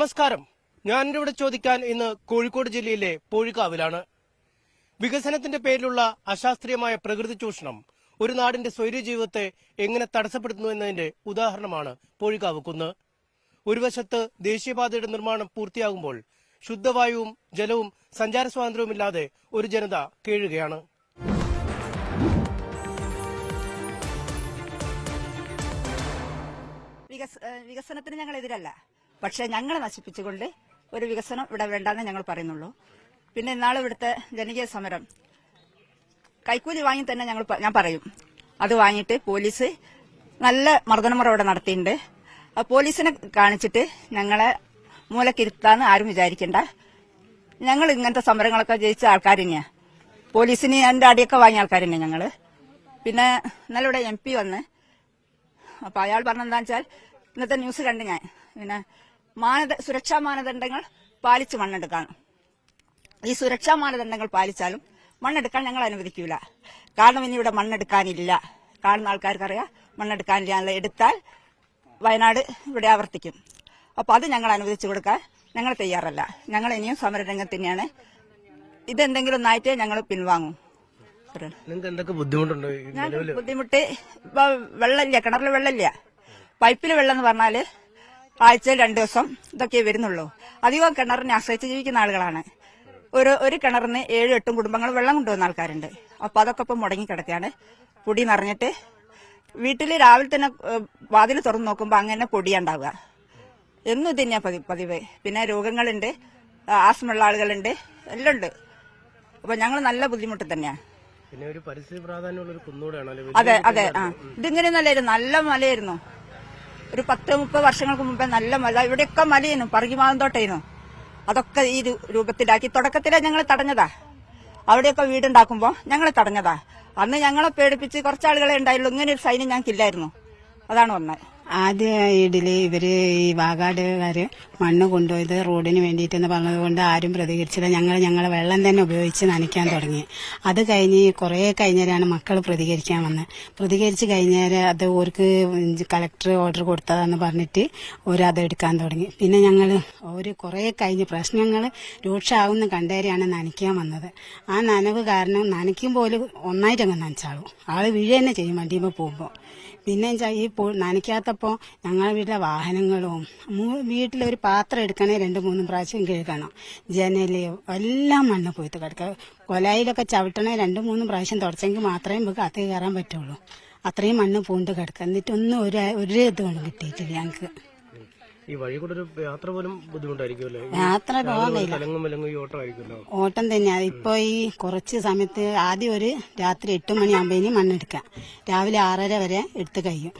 നമസ്കാരം. ഞാൻ ഇവിടെ ചോദിക്കാൻ ഇന്ന് കോഴിക്കോട് ജില്ലയിലെ പോഴിക്കാവിലാണ്. വികസനത്തിന്റെ പേരിലുള്ള അശാസ്ത്രീയമായ പ്രകൃതി ചൂഷണം ഒരു നാടിന്റെ സ്വൈര്യജീവിതത്തെ എങ്ങനെ തടസ്സപ്പെടുത്തുന്നു എന്നതിന്റെ ഉദാഹരണമാണ് പോഴിക്കാവ് കുന്ന്. ഒരു വശത്ത് ദേശീയപാതയുടെ നിർമ്മാണം പൂർത്തിയാകുമ്പോൾ ശുദ്ധവായുവും ജലവും സഞ്ചാര സ്വാതന്ത്ര്യവുമില്ലാതെ ഒരു ജനത കേഴുകയാണ്. വികസനത്തിന് ഞങ്ങൾ എതിരല്ല, പക്ഷെ ഞങ്ങളെ നശിപ്പിച്ചുകൊണ്ട് ഒരു വികസനം ഇവിടെ വേണ്ടെന്ന് ഞങ്ങൾ പറയുന്നുള്ളൂ. പിന്നെ ഇന്നാളെ ഇവിടുത്തെ ജനകീയ സമരം കൈക്കൂലി വാങ്ങി തന്നെ ഞാൻ പറയും. അത് വാങ്ങിയിട്ട് പോലീസ് നല്ല മർദ്ദനമുറ ഇവിടെ നടത്തിയിട്ടുണ്ട്. ആ പോലീസിനെ കാണിച്ചിട്ട് ഞങ്ങളെ മൂലക്കിരുത്താന്ന് ആരും വിചാരിക്കണ്ട. ഞങ്ങൾ ഇങ്ങനത്തെ സമരങ്ങളൊക്കെ ജയിച്ച ആൾക്കാർ തന്നെയാണ്. പോലീസിന് എന്റെ അടിയൊക്കെ വാങ്ങിയ ആൾക്കാർ തന്നെയാണ് ഞങ്ങള്. പിന്നെ ഇന്നലെ ഇവിടെ MP വന്ന്, അപ്പൊ അയാൾ പറഞ്ഞെന്താ വെച്ചാൽ, ഇന്നത്തെ ന്യൂസ് കണ്ട് ഞാൻ, പിന്നെ സുരക്ഷാ മാനദണ്ഡങ്ങൾ പാലിച്ച് മണ്ണെടുക്കാൻ. ഈ സുരക്ഷാ മാനദണ്ഡങ്ങൾ പാലിച്ചാലും മണ്ണെടുക്കാൻ ഞങ്ങൾ അനുവദിക്കൂല. കാരണം ഇനി ഇവിടെ മണ്ണെടുക്കാനില്ല. കാണുന്ന ആൾക്കാർക്കറിയാം മണ്ണെടുക്കാനില്ല. എടുത്താൽ വയനാട് ഇവിടെ ആവർത്തിക്കും. അപ്പൊ അത് ഞങ്ങൾ അനുവദിച്ചു കൊടുക്കാൻ ഞങ്ങൾ തയ്യാറല്ല. ഞങ്ങൾ ഇനിയും സമരരംഗത്ത് തന്നെയാണ്. ഇതെന്തെങ്കിലും ഒന്നായിട്ടേ ഞങ്ങൾ പിൻവാങ്ങും. ബുദ്ധിമുട്ട് വെള്ളമില്ല, കിണറിൽ വെള്ളമില്ല. പൈപ്പിൽ വെള്ളം എന്ന് പറഞ്ഞാല് ആഴ്ചയിൽ 2 ദിവസം ഇതൊക്കെ വരുന്നുള്ളൂ. അധികം കിണറിനെ ആശ്രയിച്ച് ജീവിക്കുന്ന ആളുകളാണ്. ഒരു കിണറിന് 7-8 കുടുംബങ്ങൾ വെള്ളം കൊണ്ടുവന്ന ആൾക്കാരുണ്ട്. അപ്പൊ അതൊക്കെ ഇപ്പം മുടങ്ങിക്കിടക്കുകയാണ്. പൊടി നിറഞ്ഞിട്ട് വീട്ടിൽ രാവിലെ തന്നെ വാതിൽ തുറന്നു നോക്കുമ്പോ അങ്ങനെ പൊടിയുണ്ടാവുക. എന്നും ഇത് തന്നെയാ പതിവ്. പിന്നെ രോഗങ്ങളുണ്ട്, ആസ്മുള്ള ആളുകളുണ്ട്, എല്ലാം ഉണ്ട്. അപ്പൊ ഞങ്ങൾ നല്ല ബുദ്ധിമുട്ട് തന്നെയാണ്. പിന്നെ ഒരു പരിസ്ഥിതി പ്രാധാന്യമുള്ള കുന്നൂടാണ്. അതെ അതെ. ഇതിങ്ങനെയൊന്നല്ലായിരുന്നു, നല്ല മലയായിരുന്നു. ഒരു 10-30 വർഷങ്ങൾക്ക് മുമ്പേ നല്ല മല. ഇവിടെയൊക്കെ മലയായിരുന്നു, പറകിമാവൻ തോട്ടേനു. അതൊക്കെ ഈ രൂപത്തിലാക്കി തുടക്കത്തിലെ ഞങ്ങൾ തടഞ്ഞതാ. അവിടെയൊക്കെ വീടുണ്ടാക്കുമ്പോ ഞങ്ങൾ തടഞ്ഞതാ. അന്ന് ഞങ്ങളെ പേടിപ്പിച്ച് കുറച്ചാളുകളെ ഉണ്ടായുള്ളൂ. ഇങ്ങനെ ഒരു സൈന്യം ഞങ്ങൾക്കില്ലായിരുന്നു. അതാണ് വന്നത്. ആദ്യ ഈടില് ഇവര് ഈ വാഗാടുകാര് മണ്ണ് കൊണ്ടുപോയത് റോഡിന് വേണ്ടിയിട്ടെന്ന് പറഞ്ഞതുകൊണ്ട് ആരും പ്രതികരിച്ചില്ല. ഞങ്ങളെ വെള്ളം തന്നെ ഉപയോഗിച്ച് നനയ്ക്കാൻ തുടങ്ങി. അത് കഴിഞ്ഞ് കുറെ കഴിഞ്ഞാലാണ് മക്കൾ പ്രതികരിക്കാൻ വന്നത്. പ്രതികരിച്ച് കഴിഞ്ഞാൽ അത് ഓർക്ക് കളക്ടർ ഓർഡർ കൊടുത്തതാന്ന് പറഞ്ഞിട്ട് ഓരത് എടുക്കാൻ തുടങ്ങി. പിന്നെ ഒരു കുറെ കഴിഞ്ഞ് പ്രശ്നങ്ങൾ രൂക്ഷമാകുന്ന കണ്ടേരെയാണ് നനയ്ക്കാൻ വന്നത്. ആ നനവ് കാരണം നനയ്ക്കും പോലും ഒന്നായിട്ടങ്ങ് നനച്ചാളും. ആള് വീഴ തന്നെ ചെയ്യും വണ്ടിയുമ്പോൾ പോകുമ്പോൾ. പിന്നെ ഈ നനയ്ക്കാത്തപ്പോൾ ഞങ്ങളുടെ വീട്ടിലെ വാഹനങ്ങളും വീട്ടിലൊരു പാത്രം എടുക്കണേ 2-3 പ്രാവശ്യം കഴുകണം. ജനല് എല്ലാം മണ്ണ് പോയിട്ട് കിടക്കുക. കൊലായിലൊക്കെ ചവിട്ടണേ 2-3 പ്രാവശ്യം തുടച്ചെങ്കിൽ മാത്രമേ നമുക്ക് അകത്ത് കയറാൻ പറ്റുള്ളൂ. അത്രയും മണ്ണ് പൂണ്ട് കിടക്കുക. എന്നിട്ടൊന്നും ഒരു ഇതുകൊണ്ട് കിട്ടിയിട്ടില്ല ഞങ്ങൾക്ക്. ഈ വഴി കൂടെ ഒരു യാത്ര പോലും ബുദ്ധിമുട്ടായിരിക്കുമല്ലോ. യാത്ര പോകാനില്ല, ഓട്ടം തന്നെയാ. ഇപ്പൊ ഈ കുറച്ച് സമയത്ത് ആദ്യം ഒരു രാത്രി 8 മണിയാകുമ്പോ മണ്ണെടുക്കാം. രാവിലെ 6:30 വരെ എടുത്ത് കഴിയും.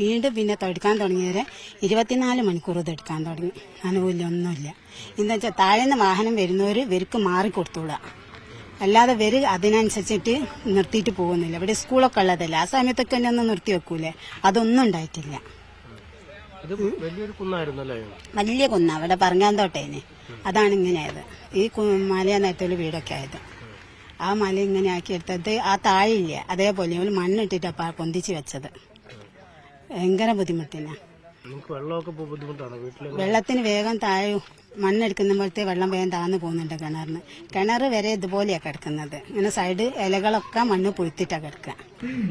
വീണ്ടും പിന്നെ എടുക്കാൻ തുടങ്ങിയവരെ 24 മണിക്കൂർ ഇത് എടുക്കാൻ തുടങ്ങി. നനവില്ല, ഒന്നുമില്ല. എന്താ വെച്ചാൽ താഴേന്ന് വാഹനം വരുന്നവര് ഇവർക്ക് മാറിക്കൊടുത്തൂടാ. അല്ലാതെ ഇവര് അതിനനുസരിച്ചിട്ട് നിർത്തിയിട്ട് പോകുന്നില്ല. ഇവിടെ സ്കൂളൊക്കെ ഉള്ളതല്ല. ആ സമയത്തൊക്കെ എന്നെ ഒന്ന് നിർത്തി വെക്കൂലേ, അതൊന്നും ഉണ്ടായിട്ടില്ല. വലിയ കുന്ന അവിടെ പറങ്ങാന്തോട്ടേന്. അതാണ് ഇങ്ങനെയായത്. ഈ മലയാ നേരത്തെ വീടൊക്കെ ആയത്. ആ മല ഇങ്ങനെ ആക്കിയെടുത്തത് ആ താഴില്ല, അതേപോലെ മണ്ണിട്ടിട്ടാ പൊന്തിച്ച് വെച്ചത്. ഭയങ്കര ബുദ്ധിമുട്ടിനാ. വെള്ളത്തിന് വേഗം താഴെ മണ്ണെടുക്കുമ്പോഴത്തെ വെള്ളം വേഗം താഴ്ന്നു പോകുന്നുണ്ട് കിണറിന്. കിണർ വരെ ഇതുപോലെയാ കിടക്കുന്നത്. ഇങ്ങനെ സൈഡ് ഇലകളൊക്കെ മണ്ണ് പൊഴുത്തിട്ടാ കിടക്കുക.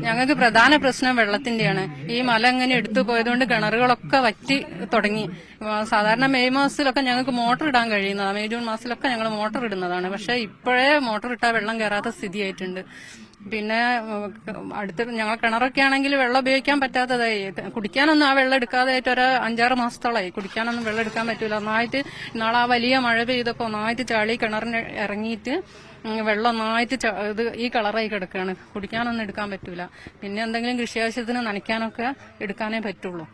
ഞങ്ങൾക്ക് പ്രധാന പ്രശ്നം വെള്ളത്തിന്റെയാണ്. ഈ മല ഇങ്ങനെ എടുത്തു പോയതുകൊണ്ട് കിണറുകളൊക്കെ വറ്റി തുടങ്ങി. സാധാരണ മെയ് മാസത്തിലൊക്കെ ഞങ്ങൾക്ക് മോട്ടർ ഇടാൻ കഴിയുന്നതാണ്. മെയ് ജൂൺ മാസത്തിലൊക്കെ ഞങ്ങൾ മോട്ടർ ഇടുന്നതാണ്. പക്ഷെ ഇപ്പോഴേ മോട്ടർ ഇട്ടാൽ വെള്ളം കയറാത്ത സ്ഥിതിയായിട്ടുണ്ട്. പിന്നെ ഞങ്ങൾ കിണറൊക്കെ ആണെങ്കിൽ വെള്ളം ഉപയോഗിക്കാൻ പറ്റാത്തതായി. കുടിക്കാനൊന്നും ആ വെള്ളം എടുക്കാതെ ആയിട്ട് 5-6 മാസത്തോളമായി. കുടിക്കാനൊന്നും വെള്ളം എടുക്കാൻ പറ്റൂല. ഒന്നായിട്ട് നാളെ ആ വലിയ മഴ പെയ്തപ്പോ ഒന്നായിട്ട് ചളി കിണറിന് ഇറങ്ങിയിട്ട് വെള്ളം ഒന്നായിട്ട് ഈ കളറായി കിടക്കുകയാണ്. കുടിക്കാനൊന്നും എടുക്കാൻ പറ്റൂല. പിന്നെ എന്തെങ്കിലും കൃഷി ആവശ്യത്തിന് നനയ്ക്കാനൊക്കെ എടുക്കാനേ പറ്റുള്ളൂ.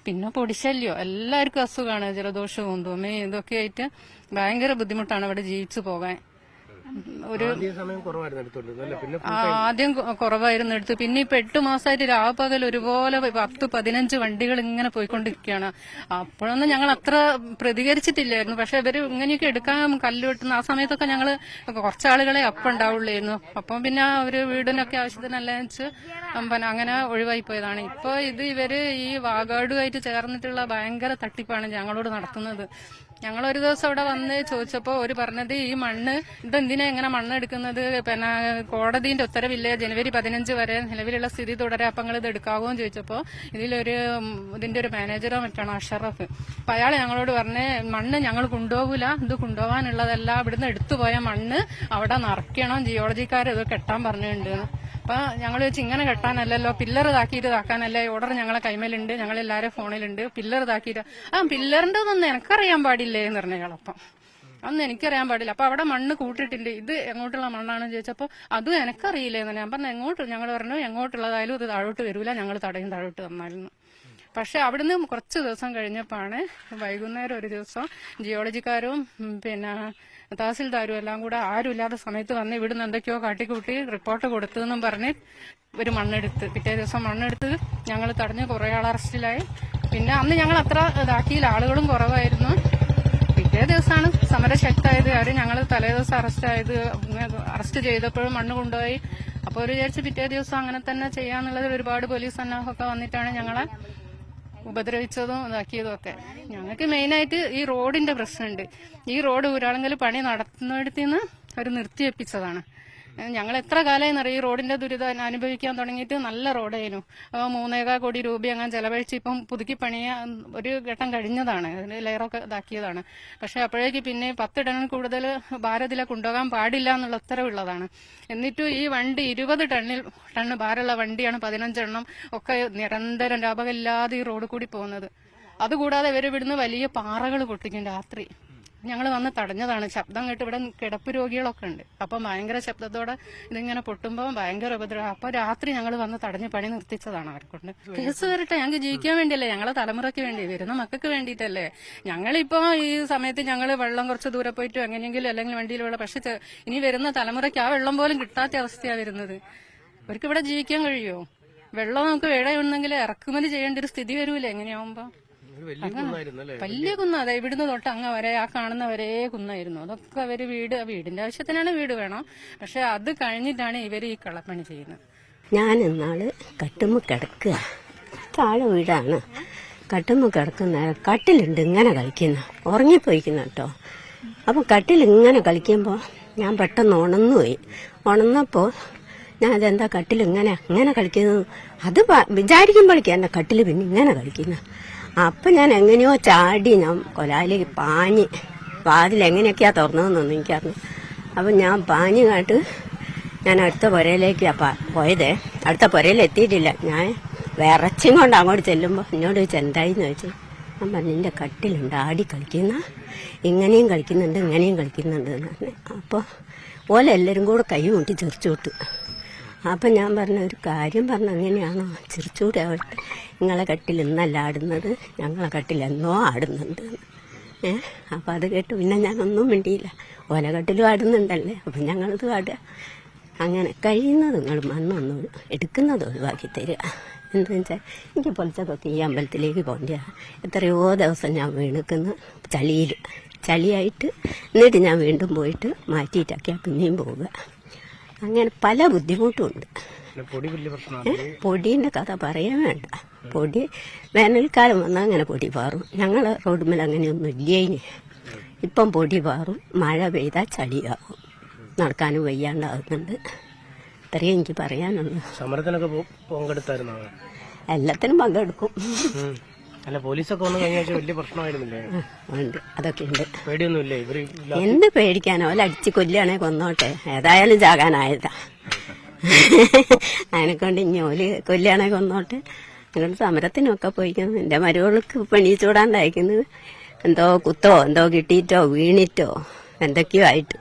പിന്നെ പൊടിശല്യോ, എല്ലാവർക്കും അസുഖമാണ്. ജലദോഷവും തുമ്മയും ഇതൊക്കെ ആയിട്ട് ഭയങ്കര ബുദ്ധിമുട്ടാണ് ഇവിടെ ജീവിച്ചു പോകാൻ. സമയം കുറവായിരുന്നു എടുത്തോണ്ടിരുന്നത് അല്ലേ? പിന്നെ ആദ്യം കുറവായിരുന്നു എടുത്ത്, പിന്നെ ഇപ്പൊ 8 മാസമായിട്ട് രാപ്പകൽ ഒരുപോലെ 10-15 വണ്ടികൾ ഇങ്ങനെ പോയിക്കൊണ്ടിരിക്കുകയാണ്. അപ്പോഴൊന്നും ഞങ്ങൾ അത്ര പ്രതികരിച്ചിട്ടില്ലായിരുന്നു. പക്ഷെ ഇവര് ഇങ്ങനെയൊക്കെ എടുക്കാൻ കല്ല് വെട്ടുന്ന ആ സമയത്തൊക്കെ ഞങ്ങള് കുറച്ചാളുകളെ അപ്പം ഉണ്ടാവുള്ളായിരുന്നു. അപ്പം പിന്നെ അവര് വീടിനൊക്കെ ആവശ്യത്തിനല്ല വെച്ച് പിന്നെ അങ്ങനെ ഒഴിവായി പോയതാണ്. ഇപ്പൊ ഇവര് ഈ വാഗാടുമായിട്ട് ചേർന്നിട്ടുള്ള ഭയങ്കര തട്ടിപ്പാണ് ഞങ്ങളോട് നടത്തുന്നത്. ഞങ്ങളൊരു ദിവസം അവിടെ വന്ന് ചോദിച്ചപ്പോ ഒരു പറഞ്ഞത് ഈ മണ്ണ് ഇതെന്തിനാ ഇങ്ങനെ മണ്ണ് എടുക്കുന്നത്, പിന്നെ കോടതിന്റെ ഉത്തരവില്ലേ ജനുവരി 15 വരെ നിലവിലുള്ള സ്ഥിതി തുടരാ, അപ്പൊ നിങ്ങൾ ഇത് എടുക്കാവോ എന്ന് ചോദിച്ചപ്പോ ഇതിന്റെ ഒരു മാനേജറോ മറ്റാണ് അഷറഫ്. അപ്പൊ അയാൾ ഞങ്ങളോട് പറഞ്ഞ് മണ്ണ് ഞങ്ങൾ കൊണ്ടുപോകൂല, ഇത് കൊണ്ടുപോകാനുള്ളതല്ല, ഇവിടുന്ന് എടുത്തുപോയ മണ്ണ് അവിടെ നിറയ്ക്കണം, ജിയോളജിക്കാർ ഇത് കെട്ടാൻ പറഞ്ഞിട്ടുണ്ട്. അപ്പൊ ഞങ്ങൾ വെച്ച് ഇങ്ങനെ കെട്ടാനല്ലല്ലോ, പില്ലർ ഇതാക്കിയിട്ട് ഇതാക്കാനല്ലേ, ഓർഡർ ഞങ്ങളെ കൈമേലുണ്ട്, ഞങ്ങളെല്ലാരും ഫോണിലുണ്ട്, പില്ലർ ഇതാക്കിയിട്ട് പില്ലറിന്റെ ഒന്നും എനിക്കറിയാൻ പാടില്ലേ എന്ന് പറഞ്ഞ ഞങ്ങളപ്പം. അതൊന്നും എനിക്കറിയാൻ പാടില്ല. അപ്പൊ അവിടെ മണ്ണ് കൂട്ടിയിട്ടുണ്ട്, ഇത് എങ്ങോട്ടുള്ള മണ്ണാണെന്ന് ചോദിച്ചപ്പോ അതും എനിക്കറിയില്ലെന്ന് ഞാൻ പറഞ്ഞു. എങ്ങോട്ട് ഞങ്ങൾ പറഞ്ഞു എങ്ങോട്ടുള്ളതായാലും ഇത് താഴോട്ട് വരൂല, ഞങ്ങൾ തടയും താഴോട്ട് വന്നായിരുന്നു. പക്ഷെ അവിടുന്ന് കുറച്ച് ദിവസം കഴിഞ്ഞപ്പോഴാണ് വൈകുന്നേരം ഒരു ദിവസം ജിയോളജിക്കാരും പിന്നെ തഹസിൽദാരും എല്ലാം കൂടെ ആരുമില്ലാത്ത സമയത്ത് വന്ന് ഇവിടുന്ന് എന്തൊക്കെയോ കാട്ടിക്കൂട്ടി റിപ്പോർട്ട് കൊടുത്തെന്നും പറഞ്ഞ് ഒരു മണ്ണെടുത്ത് പിറ്റേ ദിവസം മണ്ണെടുത്ത് ഞങ്ങൾ തടഞ്ഞ് കുറെ ആൾ അറസ്റ്റിലായി. പിന്നെ അന്ന് ഞങ്ങൾ അത്ര ഇതാക്കിയില്ല, ആളുകളും കുറവായിരുന്നു. പിറ്റേ ദിവസമാണ് സമരം ശക്തമായത്. അവര് ഞങ്ങൾ തലേദിവസം അറസ്റ്റ് ചെയ്തപ്പോഴും മണ്ണ് കൊണ്ടുപോയി. അപ്പൊ ഒരു വിചാരിച്ച് പിറ്റേ ദിവസം അങ്ങനെ തന്നെ ചെയ്യാന്നുള്ളത് ഒരുപാട് പോലീസ് സന്നാഹമൊക്കെ വന്നിട്ടാണ് ഞങ്ങളെ ഉപദ്രവിച്ചതും ഇതാക്കിയതും ഒക്കെ. ഞങ്ങൾക്ക് മെയിനായിട്ട് ഈ റോഡിന്റെ പ്രശ്നമുണ്ട്. ഈ റോഡ് ഊരാളങ്കൽ പണി നടത്തുന്നിടത്തുനിന്ന് അവർ നിർത്തിവെപ്പിച്ചതാണ്. ഞങ്ങൾ എത്ര കാലമായി ഈ റോഡിന്റെ ദുരിതം അനുഭവിക്കാൻ തുടങ്ങിയിട്ട്. നല്ല റോഡായിരുന്നു, 3.25 കോടി രൂപ അങ്ങനെ ചെലവഴിച്ച് ഇപ്പം പുതുക്കി പണിയ ഒരു ഘട്ടം കഴിഞ്ഞതാണ്, ലെയറൊക്കെ ഇതാക്കിയതാണ്. പക്ഷെ അപ്പോഴേക്ക് പിന്നെ 10 ടണ്ണിൽ കൂടുതൽ ഭാരതിലെ കൊണ്ടുപോകാൻ പാടില്ല എന്നുള്ള ഉത്തരവുള്ളതാണ്. എന്നിട്ടും ഈ വണ്ടി 20 ടണ്ണ് ഭാരമുള്ള വണ്ടിയാണ് 15 എണ്ണം ഒക്കെ നിരന്തരം രാപകമില്ലാതെ ഈ റോഡ് കൂടി പോകുന്നത്. അതുകൂടാതെ ഇവർ ഇവിടുന്ന് വലിയ പാറകൾ പൊട്ടിക്കും രാത്രി. ഞങ്ങൾ വന്ന് തടഞ്ഞതാണ്. ശബ്ദം കേട്ട് ഇവിടെ കിടപ്പ് രോഗികളൊക്കെ ഉണ്ട്. അപ്പം ഭയങ്കര ശബ്ദത്തോടെ ഇതിങ്ങനെ പൊട്ടുമ്പോൾ ഭയങ്കര ഉപദ്രവം. അപ്പൊ രാത്രി ഞങ്ങൾ വന്ന് തടഞ്ഞ് പണി നിർത്തിച്ചതാണ് അവർക്കൊണ്ട്. കേസ് വരട്ടെ, ഞങ്ങൾക്ക് ജീവിക്കാൻ വേണ്ടിയല്ലേ, ഞങ്ങളെ തലമുറയ്ക്ക് വേണ്ടി, വരുന്ന മക്കൾക്ക് വേണ്ടിയിട്ടല്ലേ. ഞങ്ങളിപ്പോ ഈ സമയത്ത് ഞങ്ങൾ വെള്ളം കുറച്ച് ദൂരെ പോയിട്ട് എങ്ങനെയെങ്കിലും അല്ലെങ്കിൽ വണ്ടിയിൽ വെള്ളം, പക്ഷെ ഇനി വരുന്ന തലമുറയ്ക്ക് ആ വെള്ളം പോലും കിട്ടാത്ത അവസ്ഥയാണ് വരുന്നത്. അവർക്ക് ഇവിടെ ജീവിക്കാൻ കഴിയുമോ? വെള്ളം നമുക്ക് വേടെ ഉണ്ടെങ്കിൽ ഇറക്കുമതി ചെയ്യേണ്ട ഒരു സ്ഥിതി വരൂലേ എങ്ങനെയാവുമ്പോ? വലിയ കുന്ന, അതെ, ഇവിടുന്ന് തൊട്ട് അങ്ങ് വരെ ആ കാണുന്ന വരെ കുന്നായിരുന്നു. അതൊക്കെ അവര് വീടിന്റെ ആവശ്യത്തിനാണ് വീട് വേണം. പക്ഷെ അത് കഴിഞ്ഞിട്ടാണ് ഇവര് ഈ കളപ്പണി ചെയ്യുന്നത്. ഞാൻ ഇന്നാള് കട്ടുമ്പോ കിടക്കുക, താഴെ വീടാണ്, കട്ടുമ്പോ കിടക്കുന്ന കട്ടിലുണ്ട് ഇങ്ങനെ കളിക്കുന്ന, ഉറങ്ങിപ്പോയിക്കുന്ന കേട്ടോ. അപ്പൊ കട്ടിൽ ഇങ്ങനെ കളിക്കുമ്പോ ഞാൻ പെട്ടെന്ന് ഉണർന്നുപോയി. ഉണർന്നപ്പോ ഞാൻ അതെന്താ കട്ടിൽ ഇങ്ങനെ കളിക്കുന്നത്, അത് വിചാരിക്കുമ്പോഴേക്കും എന്റെ കട്ടില് പിന്നെ ഇങ്ങനെ കളിക്കുന്ന. അപ്പൊ ഞാൻ എങ്ങനെയോ ചാടി ഞാൻ കൊലായിലേക്ക് പാഞ്ഞ്, വാതിലെങ്ങനെയൊക്കെയാ തുറന്നതെന്നൊന്നും എനിക്കറിഞ്ഞു. അപ്പൊ ഞാൻ പാഞ്ഞ് കാട്ട് ഞാൻ അടുത്ത പുരയിലേക്ക് പോയതേ. അടുത്ത പുരയിൽ എത്തിയിട്ടില്ല. ഞാൻ വിറച്ചും കൊണ്ട് അങ്ങോട്ട് ചെല്ലുമ്പോൾ എന്നോട് ചോദിച്ചു എന്തായിന്ന് ചോദിച്ചു. ഞാൻ പറഞ്ഞു എന്റെ കട്ടിലുണ്ട് ആടി കളിക്കുന്ന, ഇങ്ങനെയും കളിക്കുന്നുണ്ട് ഇങ്ങനെയും കളിക്കുന്നുണ്ട് എന്ന് പറഞ്ഞു. അപ്പോൾ ഓലെല്ലാവരും കൂടെ കൈ കൂട്ടി ചിരിച്ചു വിട്ടു. അപ്പം ഞാൻ പറഞ്ഞ ഒരു കാര്യം പറഞ്ഞ അങ്ങനെയാണോ, ചിരിച്ചൂടാവട്ടെ, നിങ്ങളെ കട്ടിൽ ഇന്നല്ല ആടുന്നത്, ഞങ്ങളെ കട്ടിൽ എന്നോ ആടുന്നുണ്ട്. അപ്പം അത് കേട്ട് പിന്നെ ഞാനൊന്നും മിണ്ടിയില്ല. ഓല കട്ടിലും ആടുന്നുണ്ടല്ലേ, അപ്പം ഞങ്ങളിത് ആടുക. അങ്ങനെ കഴിയുന്നത് നിങ്ങൾ മണ്ണൊന്നും എടുക്കുന്നത് ഒഴിവാക്കി തരിക. എന്താണെന്ന് വെച്ചാൽ എനിക്ക് പൊളിച്ചതൊക്കെ ഈ അമ്പലത്തിലേക്ക് പോകേണ്ടതാണ്. എത്രയോ ദിവസം ഞാൻ വീണിക്കുന്നു ചളിയായിട്ട്. എന്നിട്ട് ഞാൻ വീണ്ടും പോയിട്ട് മാറ്റിയിട്ടൊക്കെയാ പിന്നെയും പോവുക. അങ്ങനെ പല ബുദ്ധിമുട്ടുമുണ്ട്. പൊടിന്റെ കഥ പറയാൻ വേണ്ട. പൊടി വേനൽക്കാലം വന്നാൽ അങ്ങനെ പൊടി പാറും. ഞങ്ങളെ റോഡുമേൽ അങ്ങനെയൊന്നും ഇല്ലേനി. ഇപ്പം പൊടി പാറും, മഴ പെയ്താൽ ചളിയാകും, നടക്കാനും വയ്യാണ്ടാകുന്നുണ്ട്. ഇത്രയും എനിക്ക് പറയാനുള്ളൂ. സമരത്തിനൊക്കെ പങ്കെടുത്തായിരുന്നു? എല്ലാത്തിനും പങ്കെടുക്കും. അല്ല, പോലീസൊക്കെ വന്നു കഴിഞ്ഞാൽ വലിയ പ്രശ്നമായിരുന്നില്ലേ? ഉണ്ട്, അതൊക്കെ ഉണ്ട്. പേടിയൊന്നുമില്ലേ? എന്ത് പേടിക്കാനോ, അടിച്ച് കൊല്ലുകയാണെ കൊന്നോട്ടെ, ഏതായാലും ചാകാനായതാ. അതിനെക്കൊണ്ട് ഇനി ഓല് കൊല്ലുകയാണെ കൊന്നോട്ടെ. ഞങ്ങൾ സമരത്തിനൊക്കെ പോയിക്കുന്നു. എന്റെ മരുവൾക്ക് പണിച്ചൂടാണ്ടായിരിക്കുന്നത് എന്തോ കുത്തോ എന്തോ കിട്ടിയിട്ടോ വീണിട്ടോ എന്തൊക്കെയോ ആയിട്ട്.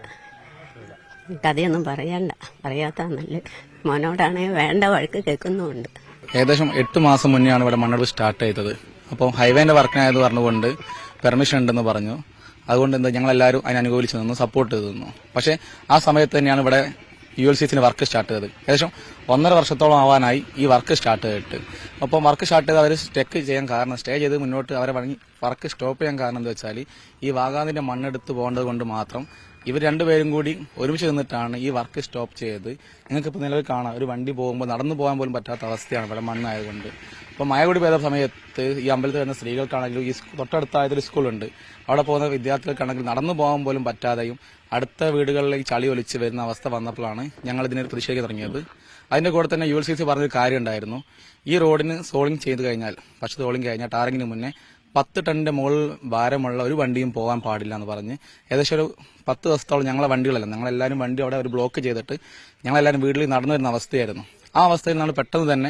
കഥയൊന്നും പറയാത്ത നല്ല മോനോടാണെങ്കിൽ വേണ്ട വഴക്ക് കേൾക്കുന്നുമുണ്ട്. ഏകദേശം 8 മാസം മുന്നെയാണ് ഇവിടെ മണ്ണെടുപ്പ് സ്റ്റാർട്ട് ചെയ്തത്. അപ്പോൾ ഹൈവേന്റെ വർക്കിനായത് പറഞ്ഞുകൊണ്ട് പെർമിഷൻ ഉണ്ടെന്ന് പറഞ്ഞു. അതുകൊണ്ട് എന്താ ഞങ്ങളെല്ലാവരും അതിനെ അനുകൂലിച്ച് നിന്നു, സപ്പോർട്ട് ചെയ്ത് നിന്നു. പക്ഷേ ആ സമയത്ത് തന്നെയാണ് ഇവിടെ ULCCന് വർക്ക് സ്റ്റാർട്ട് ചെയ്തത്. ഏകദേശം 1.5 വർഷത്തോളം ആവാനായി ഈ വർക്ക് സ്റ്റാർട്ട് ചെയ്തിട്ട്. അപ്പം വർക്ക് സ്റ്റാർട്ട് ചെയ്ത് അവർ സ്റ്റേ ചെയ്ത് മുന്നോട്ട് അവരെ വർക്ക് സ്റ്റോപ്പ് ചെയ്യാൻ കാരണം എന്താ വെച്ചാൽ ഈ വാഗാതിന്റെ മണ്ണെടുത്ത് പോകേണ്ടത് കൊണ്ട് മാത്രം ഇവർ രണ്ടുപേരും കൂടി ഒരുമിച്ച് നിന്നിട്ടാണ് ഈ വർക്ക് സ്റ്റോപ്പ് ചെയ്ത്. നിങ്ങൾക്കിപ്പോൾ നിലവിൽ കാണാം, ഒരു വണ്ടി പോകുമ്പോൾ നടന്നു പോകാൻ പോലും പറ്റാത്ത അവസ്ഥയാണ് ഇവിടെ മണ്ണായതുകൊണ്ട്. അപ്പോൾ മഴ കൂടി പെയ്ത സമയത്ത് ഈ അമ്പലത്തിൽ വരുന്ന സ്ത്രീകൾക്കാണെങ്കിലും ഈ തൊട്ടടുത്തായതൊരു സ്കൂളുണ്ട്, അവിടെ പോകുന്ന വിദ്യാർത്ഥികൾക്കാണെങ്കിൽ നടന്നു പോകാൻ പോലും പറ്റാതെയും അടുത്ത വീടുകളിലേക്ക് ചളി ഒലിച്ച് വരുന്ന അവസ്ഥ വന്നപ്പോഴാണ് ഞങ്ങൾ ഇതിനെ പ്രതിഷേധിക്കാൻ തുടങ്ങിയത്. അതിന്റെ കൂടെ തന്നെ ULCC പറഞ്ഞൊരു കാര്യം ഉണ്ടായിരുന്നു, ഈ റോഡിന് സോളിംഗ് ചെയ്ത് കഴിഞ്ഞാൽ, പക്ഷെ സോളിംഗ് കഴിഞ്ഞാൽ ടാറിങ്ങിന് മുന്നേ 10 ടണ്ണിന്റെ മുകളിൽ ഭാരമുള്ള ഒരു വണ്ടിയും പോകാൻ പാടില്ല എന്ന് പറഞ്ഞ് ഏകദേശം ഒരു 10 ദിവസത്തോളം ഞങ്ങളെ വണ്ടികളല്ല, ഞങ്ങളെല്ലാവരും വണ്ടി അവിടെ ഒരു ബ്ലോക്ക് ചെയ്തിട്ട് ഞങ്ങളെല്ലാവരും വീട്ടിൽ നടന്നു വരുന്ന അവസ്ഥയായിരുന്നു. ആ അവസ്ഥയിൽ നമ്മൾ പെട്ടെന്ന് തന്നെ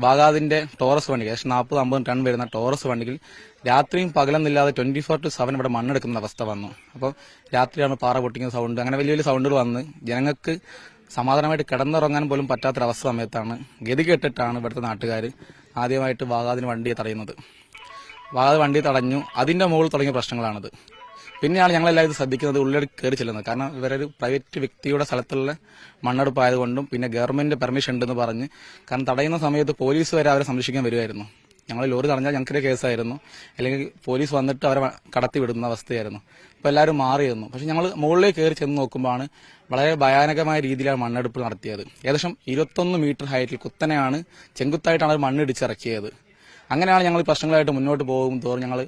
വാഗാതിന്റെ ടോറസ് വണ്ടി, ഏകദേശം 40-50 ടൺ വരുന്ന ടോറസ് വണ്ടിയിൽ രാത്രിയും പകലെന്നില്ലാതെ 24/7 ഇവിടെ മണ്ണെടുക്കുന്ന അവസ്ഥ വന്നു. അപ്പോൾ രാത്രിയാണ് പാറ പൊട്ടിക്കുന്ന സൗണ്ട്, അങ്ങനെ വലിയ വലിയ സൗണ്ടുകൾ വന്ന് ജനങ്ങൾക്ക് സമാധാനമായിട്ട് കിടന്നുറങ്ങാൻ പോലും പറ്റാത്തൊരവസ്ഥ സമയത്താണ് ഗതി കെട്ടിട്ടാണ് ഇവിടുത്തെ നാട്ടുകാർ ആദ്യമായിട്ട് വാഗാതിന് വണ്ടിയെ തടയുന്നത്. വാഗാതി വണ്ടി തടഞ്ഞു, അതിന്റെ മുകളിൽ തുടങ്ങിയ പ്രശ്നങ്ങളാണിത്. പിന്നെയാണ് ഞങ്ങളെല്ലാവരും ഇത് ശ്രദ്ധിക്കുന്നത്, ഉള്ളിലേക്ക് കയറി ചെല്ലുന്നത്. കാരണം ഇവരൊരു പ്രൈവറ്റ് വ്യക്തിയുടെ സ്ഥലത്തുള്ള മണ്ണെടുപ്പായതുകൊണ്ടും പിന്നെ ഗവൺമെന്റ് പെർമിഷൻ ഉണ്ടെന്ന് പറഞ്ഞ്, കാരണം തടയുന്ന സമയത്ത് പോലീസ് വരെ അവരെ സംരക്ഷിക്കാൻ വരുമായിരുന്നു. ഞങ്ങൾ ലോറി തടഞ്ഞാൽ ഞങ്ങൾക്കൊരു കേസായിരുന്നു, അല്ലെങ്കിൽ പോലീസ് വന്നിട്ട് അവരെ കടത്തി വിടുന്ന അവസ്ഥയായിരുന്നു. അപ്പോൾ എല്ലാവരും മാറിയിരുന്നു. പക്ഷെ ഞങ്ങൾ മുകളിലേക്ക് കയറി ചെന്ന് നോക്കുമ്പോഴാണ് വളരെ ഭയാനകമായ രീതിയിലാണ് മണ്ണെടുപ്പ് നടത്തിയത്. ഏകദേശം 21 മീറ്റർ ഹൈറ്റിൽ കുത്തനെയാണ്, ചെങ്കുത്തായിട്ടാണ് മണ്ണിടിച്ചിറക്കിയത്. അങ്ങനെയാണ് ഞങ്ങൾ ഈ പ്രശ്നങ്ങളായിട്ട് മുന്നോട്ട് പോകും തോറും ഞങ്ങൾ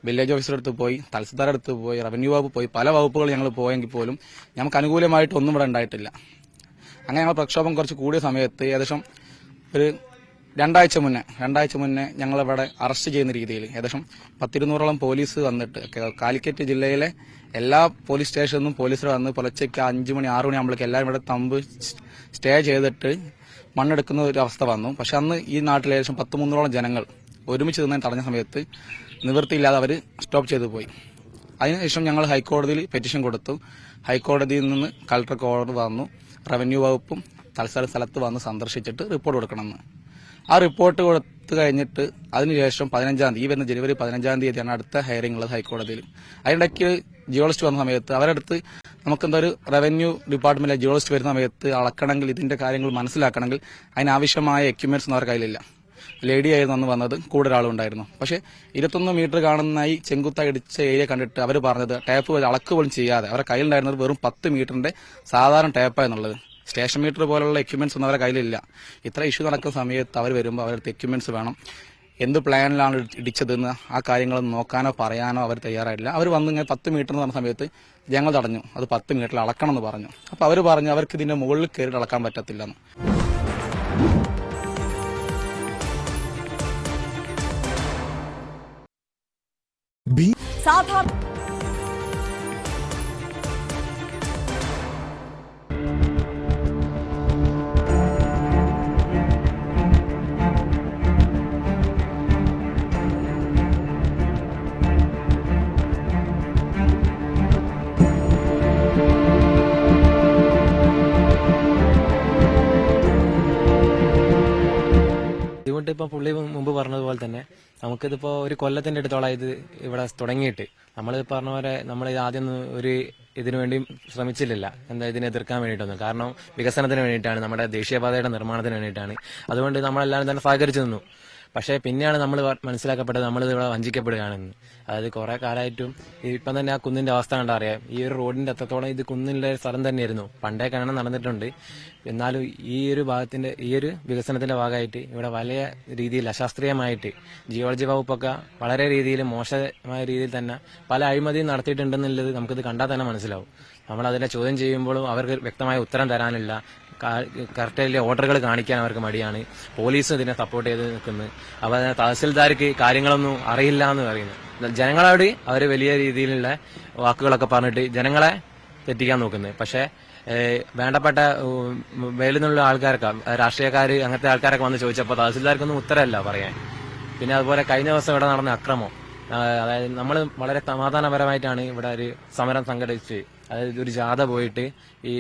വില്ലേജ് ഓഫീസറുടെ അടുത്ത് പോയി, തഹസിൽദാരുടെ അടുത്ത് പോയി, റവന്യൂ വകുപ്പ് പോയി, പല വകുപ്പുകൾ ഞങ്ങൾ പോയെങ്കിൽ പോലും ഞങ്ങൾക്ക് അനുകൂലമായിട്ട് ഒന്നും ഇവിടെ ഉണ്ടായിട്ടില്ല. അങ്ങനെ ഞങ്ങൾ പ്രക്ഷോഭം കുറച്ച് കൂടിയ സമയത്ത് ഏകദേശം ഒരു രണ്ടാഴ്ച മുന്നേ ഞങ്ങളിവിടെ അറസ്റ്റ് ചെയ്യുന്ന രീതിയിൽ ഏകദേശം 100-200ഓളം പോലീസ് വന്നിട്ട് കാലിക്കറ്റ് ജില്ലയിലെ എല്ലാ പോലീസ് സ്റ്റേഷനിലും പോലീസ് വന്ന് പുലർച്ചയ്ക്ക് 5 മണി 6 മണി ആകുമ്പോഴേക്കും എല്ലാവരും ഇവിടെ തമ്പ് സ്റ്റേ ചെയ്തിട്ട് മണ്ണെടുക്കുന്ന ഒരു അവസ്ഥ വന്നു. പക്ഷെ അന്ന് ഈ നാട്ടിലെ ഏകദേശം 100-300ഓളം ജനങ്ങൾ ഒരുമിച്ച് നിന്ന് തടഞ്ഞ സമയത്ത് നിവൃത്തിയില്ലാതെ അവർ സ്റ്റോപ്പ് ചെയ്തു പോയി. അതിനുശേഷം ഞങ്ങൾ ഹൈക്കോടതിയിൽ പെറ്റീഷൻ കൊടുത്തു. ഹൈക്കോടതിയിൽ നിന്ന് കളക്ടർക്ക് ഓർഡർ വന്നു, റവന്യൂ വകുപ്പും തലസ്ഥാന സ്ഥലത്ത് വന്ന് സന്ദർശിച്ചിട്ട് റിപ്പോർട്ട് കൊടുക്കണമെന്ന്. ആ റിപ്പോർട്ട് കൊടുത്തു കഴിഞ്ഞിട്ട് അതിനുശേഷം 15-ാം തീയതി, ഈ വരുന്ന ജനുവരി 15-ാം തീയതിയാണ് അടുത്ത ഹെയറിംഗ് ഉള്ളത് ഹൈക്കോടതിയിൽ. അതിനിടയ്ക്ക് ജിയോളജിസ്റ്റ് വന്ന സമയത്ത് അവരടുത്ത് നമുക്കെന്താ ഒരു റവന്യൂ ഡിപ്പാർട്ട്മെന്റിലെ ജിയോളജിസ്റ്റ് വരുന്ന സമയത്ത് അളക്കണമെങ്കിൽ, ഇതിന്റെ കാര്യങ്ങൾ മനസ്സിലാക്കണമെങ്കിൽ അതിനാവശ്യമായ എക്യുപ്മെന്റ്സ് ഒന്നും അവരുടെ കയ്യിലില്ല. ലേഡി ആയിരുന്നു അന്ന് വന്നത്, കൂടെ ഒരാളുണ്ടായിരുന്നു. പക്ഷേ 21 മീറ്റർ കാണുന്ന ഈ ചെങ്കുത്തായി ഇടിച്ച ഏരിയ കണ്ടിട്ട് അവർ പറഞ്ഞത് ടേപ്പ് അളക്ക് പോലും ചെയ്യാതെ അവരുടെ കയ്യിലുണ്ടായിരുന്നത് വെറും 10 മീറ്ററിന്റെ സാധാരണ ടേപ്പായെന്നുള്ളത്. സ്റ്റേഷൻ മീറ്റർ പോലുള്ള എക്യുപ്മെന്റ്സ് ഒന്നും അവരുടെ കയ്യിലില്ല. ഇത്ര ഇഷ്യൂ നടക്കുന്ന സമയത്ത് അവർ വരുമ്പോൾ അവരുടെ എക്യുപ്മെന്റ്സ് വേണം, എന്ത് പ്ലാനിലാണ് ഇടിച്ചതെന്ന് ആ കാര്യങ്ങളൊന്നും നോക്കാനോ പറയാനോ അവർ തയ്യാറായിട്ടില്ല. അവർ വന്ന് ഇങ്ങനെ 10 മീറ്റർ എന്ന് പറഞ്ഞ സമയത്ത് ഞങ്ങൾ തടഞ്ഞു, അത് 10 മീറ്ററിൽ അളക്കണം എന്ന് പറഞ്ഞു. അപ്പോൾ അവർ പറഞ്ഞു അവർക്ക് ഇതിന്റെ മുകളിൽ കയറി അളക്കാൻ പറ്റത്തില്ലെന്ന്. സാധാരണ ഇതുകൊണ്ട് ഇപ്പൊ പുള്ളി മുമ്പ് പറഞ്ഞതുപോലെ തന്നെ നമുക്കിതിപ്പോ ഒരു കൊല്ലത്തിന്റെ അടുത്തോളം ഇത് ഇവിടെ തുടങ്ങിയിട്ട് നമ്മൾ പറഞ്ഞ പോലെ നമ്മൾ ആദ്യം ഒരു ഇതിനു വേണ്ടി ശ്രമിച്ചില്ല, എന്താ ഇതിനെ എതിർക്കാൻ വേണ്ടിയിട്ടൊന്നും. കാരണം വികസനത്തിന് വേണ്ടിയിട്ടാണ്, നമ്മുടെ ദേശീയപാതയുടെ നിർമ്മാണത്തിന് വേണ്ടിയിട്ടാണ്. അതുകൊണ്ട് നമ്മളെല്ലാവരും തന്നെ സഹകരിച്ചു നിന്നു. പക്ഷേ പിന്നെയാണ് നമ്മൾ മനസ്സിലാക്കപ്പെട്ടത് നമ്മളിത് ഇവിടെ വഞ്ചിക്കപ്പെടുകയാണെന്ന്. അതായത് കുറെ കാലമായിട്ടും ഇപ്പം തന്നെ ആ കുന്നിന്റെ അവസ്ഥ കണ്ടാ അറിയാം. ഈ ഒരു റോഡിന്റെ അത്രത്തോളം ഇത് കുന്നിന്റെ സ്ഥലം തന്നെയായിരുന്നു, പണ്ടേ ഖനനം നടന്നിട്ടുണ്ട്. എന്നാലും ഈ ഒരു ഭാഗത്തിന്റെ ഈ ഒരു വികസനത്തിന്റെ ഭാഗമായിട്ട് ഇവിടെ വലിയ രീതിയിൽ അശാസ്ത്രീയമായിട്ട് ജിയോളജി വകുപ്പൊക്കെ വളരെ രീതിയിൽ മോശമായ രീതിയിൽ തന്നെ പല അഴിമതിയും നടത്തിയിട്ടുണ്ടെന്നുള്ളത് നമുക്കിത് കണ്ടാൽ തന്നെ മനസ്സിലാവും. നമ്മൾ അതിനെ ചോദ്യം ചെയ്യുമ്പോഴും അവർക്ക് വ്യക്തമായ ഉത്തരം തരാനില്ല, കറക്റ്റായിട്ടുള്ള ഓർഡറുകൾ കാണിക്കാൻ അവർക്ക് മടിയാണ്. പോലീസ് ഇതിനെ സപ്പോർട്ട് ചെയ്ത് നിൽക്കുന്നു. അപ്പോൾ തഹസിൽദാർക്ക് കാര്യങ്ങളൊന്നും അറിയില്ല എന്ന് പറയുന്നു. ജനങ്ങളോട് അവർ വലിയ രീതിയിലുള്ള വാക്കുകളൊക്കെ പറഞ്ഞിട്ട് ജനങ്ങളെ തെറ്റിക്കാൻ നോക്കുന്നത്. പക്ഷേ വേണ്ടപ്പെട്ട മേലിൽ നിന്നുള്ള ആൾക്കാർക്ക്, രാഷ്ട്രീയക്കാർ, അങ്ങനത്തെ ആൾക്കാരൊക്കെ വന്ന് ചോദിച്ചപ്പോൾ തഹസിൽദാർക്കൊന്നും ഉത്തരമല്ല പറയാൻ. പിന്നെ അതുപോലെ കഴിഞ്ഞ ദിവസം ഇവിടെ നടന്ന അക്രമം, അതായത് നമ്മൾ വളരെ സമാധാനപരമായിട്ടാണ് ഇവിടെ ഒരു സമരം സംഘടിപ്പിച്ച്, അതായത് ഒരു ജാഥ പോയിട്ട് ഈ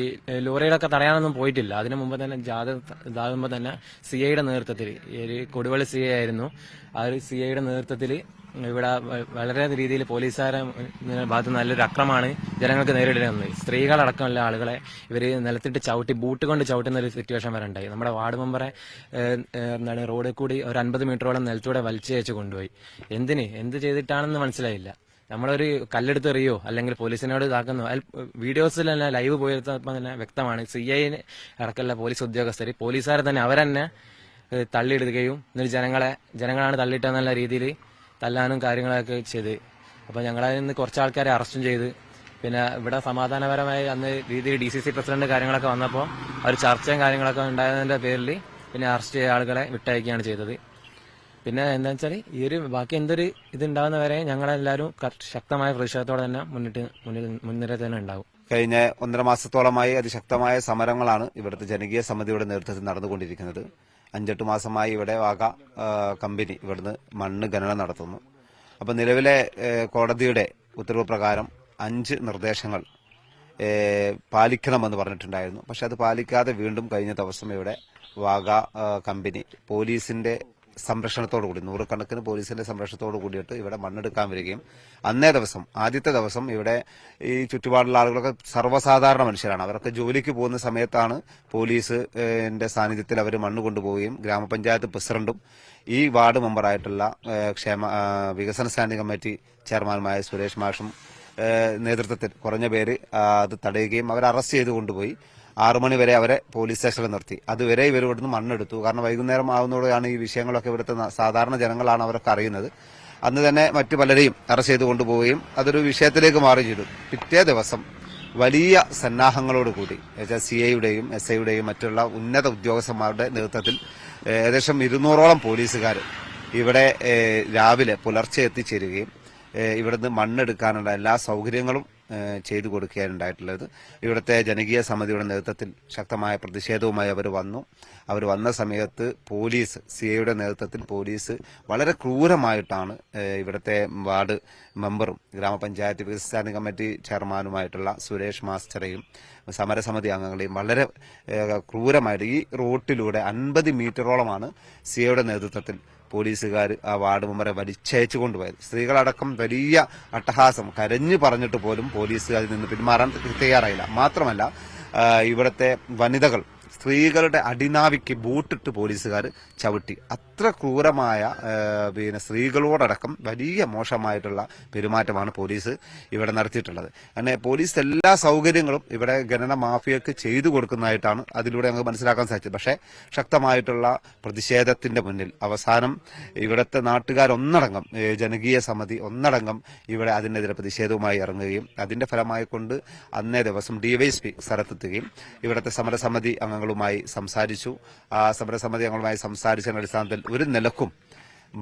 ലോറികളൊക്കെ തടയാനൊന്നും പോയിട്ടില്ല. അതിനു മുമ്പ് തന്നെ ജാഥ ഇതാകുമ്പോൾ തന്നെ CIയുടെ നേതൃത്വത്തിൽ, ഒരു കൊടുവള്ളി CI ആയിരുന്നു, ആ ഒരു CIയുടെ നേതൃത്വത്തിൽ ഇവിടെ വളരെ രീതിയിൽ പോലീസുകാരെ ഭാഗത്ത് നല്ലൊരു അക്രമമാണ് ജനങ്ങൾക്ക് നേരിടുന്നത്. സ്ത്രീകളടക്കമുള്ള ആളുകളെ ഇവര് നിലത്തിട്ട് ചവിട്ടി ബൂട്ട് കൊണ്ട് ചവിട്ടുന്ന ഒരു സിറ്റുവേഷൻ വരെ ഉണ്ടായി. നമ്മുടെ വാർഡ് മെമ്പറെ റോഡിൽ കൂടി ഒരു 50 മീറ്ററോളം നിലത്തൂടെ വലിച്ചയച്ച് കൊണ്ടുപോയി. എന്ത് ചെയ്തിട്ടാണെന്ന് മനസ്സിലായില്ല. നമ്മളൊരു കല്ലെടുത്ത് എറിയോ അല്ലെങ്കിൽ പോലീസിനോട് ഇതാക്കുന്നു. വീഡിയോസിലെല്ലാം ലൈവ് പോയപ്പോൾ തന്നെ വ്യക്തമാണ്. CI അടക്കമുള്ള പോലീസ് ഉദ്യോഗസ്ഥർ പോലീസുകാരെ തന്നെ അവരെന്നെ തള്ളിയിടുകയും എന്നിട്ട് ജനങ്ങളാണ് തള്ളിയിട്ടെന്നുള്ള രീതിയിൽ തല്ലാനും കാര്യങ്ങളൊക്കെ ചെയ്ത്. അപ്പൊ ഞങ്ങളതിൽ നിന്ന് കുറച്ച് ആൾക്കാരെ അറസ്റ്റും ചെയ്ത്. പിന്നെ ഇവിടെ സമാധാനപരമായി അന്ന് രീതിയിൽ DCC പ്രസിഡന്റ് കാര്യങ്ങളൊക്കെ വന്നപ്പോൾ ഒരു ചർച്ചയും കാര്യങ്ങളൊക്കെ ഉണ്ടായതിന്റെ പേരിൽ പിന്നെ അറസ്റ്റ് ചെയ്ത ആളുകളെ വിട്ടയക്കുകയാണ് ചെയ്തത്. പിന്നെ എന്താ വെച്ചാൽ ഈ ഒരു ബാക്കി എന്തൊരു ഇതുണ്ടാകുന്നവരെ ഞങ്ങളെല്ലാവരും ശക്തമായ പ്രതിഷേധത്തോടെ തന്നെ മുൻനിര തന്നെ ഉണ്ടാവും. കഴിഞ്ഞ 1.5 മാസത്തോളമായി അതിശക്തമായ സമരങ്ങളാണ് ഇവിടുത്തെ ജനകീയ സമിതിയുടെ നേതൃത്വത്തിൽ നടന്നുകൊണ്ടിരിക്കുന്നത്. 5-8 മാസമായി ഇവിടെ വാഗ കമ്പനി ഇവിടുന്ന് മണ്ണ് ഖനനം നടത്തുന്നു. അപ്പൊ നിലവിലെ കോടതിയുടെ ഉത്തരവ് പ്രകാരം 5 നിർദ്ദേശങ്ങൾ പാലിക്കണമെന്ന് പറഞ്ഞിട്ടുണ്ടായിരുന്നു. പക്ഷെ അത് പാലിക്കാതെ വീണ്ടും കഴിഞ്ഞ ദിവസം ഇവിടെ വാഗ കമ്പനി പോലീസിന്റെ സംരക്ഷണത്തോടുകൂടി 100 കണക്കിന് പോലീസിന്റെ സംരക്ഷണത്തോടു കൂടിയിട്ട് ഇവിടെ മണ്ണെടുക്കാൻ വരികയും ആദ്യത്തെ ദിവസം ഇവിടെ ഈ ചുറ്റുപാടുള്ള ആളുകളൊക്കെ സർവ്വസാധാരണ മനുഷ്യരാണ്. അവരൊക്കെ ജോലിക്ക് പോകുന്ന സമയത്താണ് പോലീസിന്റെ സാന്നിധ്യത്തിൽ അവർ മണ്ണ് കൊണ്ടുപോവുകയും ഗ്രാമപഞ്ചായത്ത് പ്രസിഡന്റും ഈ വാർഡ് മെമ്പറായിട്ടുള്ള വികസന സ്റ്റാൻഡിംഗ് കമ്മിറ്റി ചെയർമാനുമായ സുരേഷ് മാഷും നേതൃത്വത്തിൽ കുറഞ്ഞ പേര് അത് തടയുകയും അവരെ അറസ്റ്റ് ചെയ്ത് കൊണ്ടുപോയി 6 മണി വരെ അവരെ പോലീസ് സ്റ്റേഷനിൽ നിർത്തി. അതുവരെ ഇവർ ഇവിടുന്ന് മണ്ണെടുത്തു. കാരണം വൈകുന്നേരം ആവുന്നതോടെയാണ് ഈ വിഷയങ്ങളൊക്കെ ഇവിടുത്തെ സാധാരണ ജനങ്ങളാണ് അവരൊക്കെ അറിയുന്നത്. അന്ന് തന്നെ മറ്റു പലരെയും അറസ്റ്റ് ചെയ്ത് കൊണ്ടുപോവുകയും അതൊരു വിഷയത്തിലേക്ക് മാറി ചെയ്തു. പിറ്റേ ദിവസം വലിയ സന്നാഹങ്ങളോടുകൂടി CIയുടെയും SIയുടെയും മറ്റുള്ള ഉന്നത ഉദ്യോഗസ്ഥന്മാരുടെ നേതൃത്വത്തിൽ ഏകദേശം 200ഓളം പോലീസുകാർ ഇവിടെ രാവിലെ പുലർച്ചെ എത്തിച്ചേരുകയും ഇവിടുന്ന് മണ്ണെടുക്കാനുള്ള എല്ലാ സൗകര്യങ്ങളും ചെയ്തു കൊടുക്കുകയാണുണ്ടായിട്ടുള്ളത്. ഇവിടുത്തെ ജനകീയ സമിതിയുടെ നേതൃത്വത്തിൽ ശക്തമായ പ്രതിഷേധവുമായി അവർ വന്ന സമയത്ത് പോലീസ് CIയുടെ നേതൃത്വത്തിൽ പോലീസ് വളരെ ക്രൂരമായിട്ടാണ് ഇവിടുത്തെ വാർഡ് മെമ്പറും ഗ്രാമപഞ്ചായത്ത് വികസന സ്റ്റാൻഡിംഗ് കമ്മിറ്റി ചെയർമാനുമായിട്ടുള്ള സുരേഷ് മാസ്റ്ററെയും സമരസമിതി അംഗങ്ങളെയും വളരെ ക്രൂരമായിട്ട് ഈ റോട്ടിലൂടെ 50 മീറ്ററോളമാണ് CIയുടെ നേതൃത്വത്തിൽ പോലീസുകാർ ആ വാർഡ് മെമ്പറെ വലിച്ചയച്ചു കൊണ്ടുപോയത്. സ്ത്രീകളടക്കം വലിയ അട്ടഹാസം കരഞ്ഞു പറഞ്ഞിട്ട് പോലും പോലീസുകാരിൽ നിന്ന് പിന്മാറാൻ തയ്യാറായില്ല. മാത്രമല്ല ഇവിടുത്തെ വനിതകൾ സ്ത്രീകളുടെ അടിനാവിക്ക് ബൂട്ടിട്ട് പോലീസുകാർ ചവിട്ടി. അത്ര ക്രൂരമായ സ്ത്രീകളോടടക്കം വലിയ മോശമായിട്ടുള്ള പെരുമാറ്റമാണ് പോലീസ് ഇവിടെ നടത്തിയിട്ടുള്ളത്. അങ്ങനെ പോലീസ് എല്ലാ സൗകര്യങ്ങളും ഇവിടെ ഖനന മാഫിയക്ക് ചെയ്തു കൊടുക്കുന്നതായിട്ടാണ് അതിലൂടെ ഞങ്ങൾക്ക് മനസ്സിലാക്കാൻ സാധിച്ചത്. പക്ഷേ ശക്തമായിട്ടുള്ള പ്രതിഷേധത്തിന്റെ മുന്നിൽ അവസാനം ഇവിടുത്തെ നാട്ടുകാരൊന്നടങ്കം ജനകീയ സമിതി ഒന്നടങ്കം ഇവിടെ അതിനെതിരെ പ്രതിഷേധവുമായി ഇറങ്ങുകയും അതിന്റെ ഫലമായി കൊണ്ട് അന്നേ ദിവസം DYSP സ്ഥലത്തെത്തുകയും ഇവിടുത്തെ സമരസമിതി അംഗങ്ങളുമായി സംസാരിച്ചു. ആ സമരസമിതി അംഗങ്ങളുമായി സംസാരിച്ചതിന്റെ അടിസ്ഥാനത്തിൽ ഒരു നിലക്കും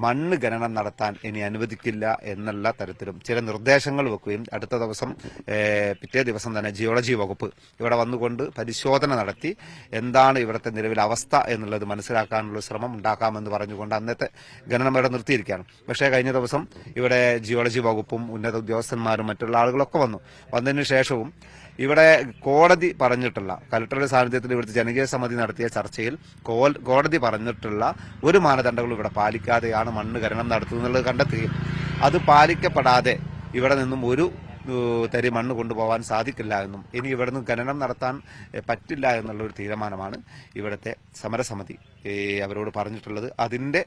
മണ്ണ് ഖനനം നടത്താൻ ഇനി അനുവദിക്കില്ല എന്നുള്ള തരത്തിലും ചില നിർദ്ദേശങ്ങൾ വെക്കുകയും അടുത്ത ദിവസം പിറ്റേ ദിവസം തന്നെ ജിയോളജി വകുപ്പ് ഇവിടെ വന്നുകൊണ്ട് പരിശോധന നടത്തി എന്താണ് ഇവിടുത്തെ നിലവിലെ അവസ്ഥ എന്നുള്ളത് മനസ്സിലാക്കാനുള്ള ശ്രമം ഉണ്ടാക്കാമെന്ന് പറഞ്ഞുകൊണ്ട് അന്നത്തെ ഖനനം ഇവിടെ നിർത്തിയിരിക്കുകയാണ്. പക്ഷേ കഴിഞ്ഞ ദിവസം ഇവിടെ ജിയോളജി വകുപ്പും ഉന്നത ഉദ്യോഗസ്ഥന്മാരും മറ്റുള്ള ആളുകളൊക്കെ വന്നതിന് ശേഷവും ഇവിടെ കോടതി പറഞ്ഞിട്ടുള്ള കലക്ടറുടെ സാന്നിധ്യത്തിൽ ഇവിടുത്തെ ജനകീയ സമിതി നടത്തിയ ചർച്ചയിൽ കോടതി പറഞ്ഞിട്ടുള്ള ഒരു മാനദണ്ഡങ്ങളും ഇവിടെ പാലിക്കാതെയാണ് മണ്ണ് ഖനനം നടത്തുന്നത് കണ്ടെത്തുകയും അത് പാലിക്കപ്പെടാതെ ഇവിടെ നിന്നും ഒരു തരി മണ്ണ് കൊണ്ടുപോകാൻ സാധിക്കില്ല എന്നും ഇനി ഇവിടെ നിന്ന് ഖനനം നടത്താൻ പറ്റില്ല എന്നുള്ള ഒരു തീരുമാനമാണ് ഇവിടുത്തെ സമരസമിതി അവരോട് പറഞ്ഞിട്ടുള്ളത്. അതിന്റെ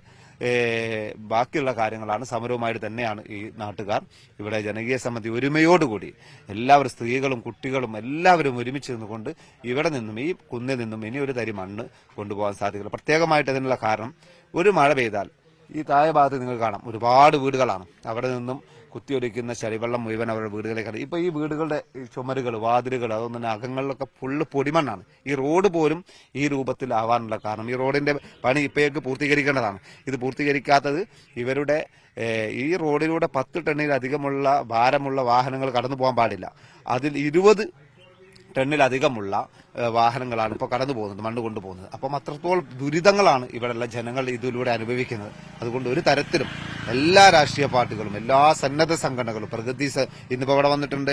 ബാക്കിയുള്ള കാര്യങ്ങളാണ് സമരവുമായിട്ട് തന്നെയാണ് ഈ നാട്ടുകാർ ഇവിടെ ജനകീയ സമിതി ഒരുമയോടുകൂടി എല്ലാവരും സ്ത്രീകളും കുട്ടികളും എല്ലാവരും ഒരുമിച്ച് നിന്നുകൊണ്ട് ഇവിടെ നിന്നും ഈ കുന്നിൽ നിന്നും ഇനി ഒരു തരി മണ്ണ് കൊണ്ടുപോകാൻ സാധിക്കില്ല. പ്രത്യേകമായിട്ട് അതിനുള്ള കാരണം ഒരു മഴ പെയ്താൽ ഈ താഴെ ഭാഗത്ത് നിങ്ങൾ കാണാം ഒരുപാട് വീടുകളാണ്. അവിടെ നിന്നും കുത്തിയൊലിക്കുന്ന ചളിവെള്ളം മുഴുവൻ അവരുടെ വീടുകളിലേക്കാണ്. ഇപ്പൊ ഈ വീടുകളുടെ ചുമരുകൾ വാതിലുകൾ അതൊന്നും തന്നെ അകങ്ങളിലൊക്കെ ഫുള്ള് പൊടിമണ്ണാണ്. ഈ റോഡ് പോലും ഈ രൂപത്തിലാവാനുള്ള കാരണം ഈ റോഡിന്റെ പണി ഇപ്പോഴേക്ക് പൂർത്തീകരിക്കേണ്ടതാണ്. ഇത് പൂർത്തീകരിക്കാത്തത് ഇവരുടെ ഈ റോഡിലൂടെ 10 ടണ്ണിലധികമുള്ള ഭാരമുള്ള വാഹനങ്ങൾ കടന്നു പോകാൻ പാടില്ല. അതിൽ 20 ടണ്ണിലധികമുള്ള വാഹനങ്ങളാണ് ഇപ്പോൾ കടന്നു പോകുന്നത്, മണ്ണ് കൊണ്ടുപോകുന്നത്. അപ്പം അത്രത്തോളം ദുരിതങ്ങളാണ് ഇവിടെയുള്ള ജനങ്ങൾ ഇതിലൂടെ അനുഭവിക്കുന്നത്. അതുകൊണ്ട് ഒരു തരത്തിലും എല്ലാ രാഷ്ട്രീയ പാർട്ടികളും, എല്ലാ സന്നദ്ധ സംഘടനകളും, ഇന്നിപ്പോ ഇവിടെ വന്നിട്ടുണ്ട്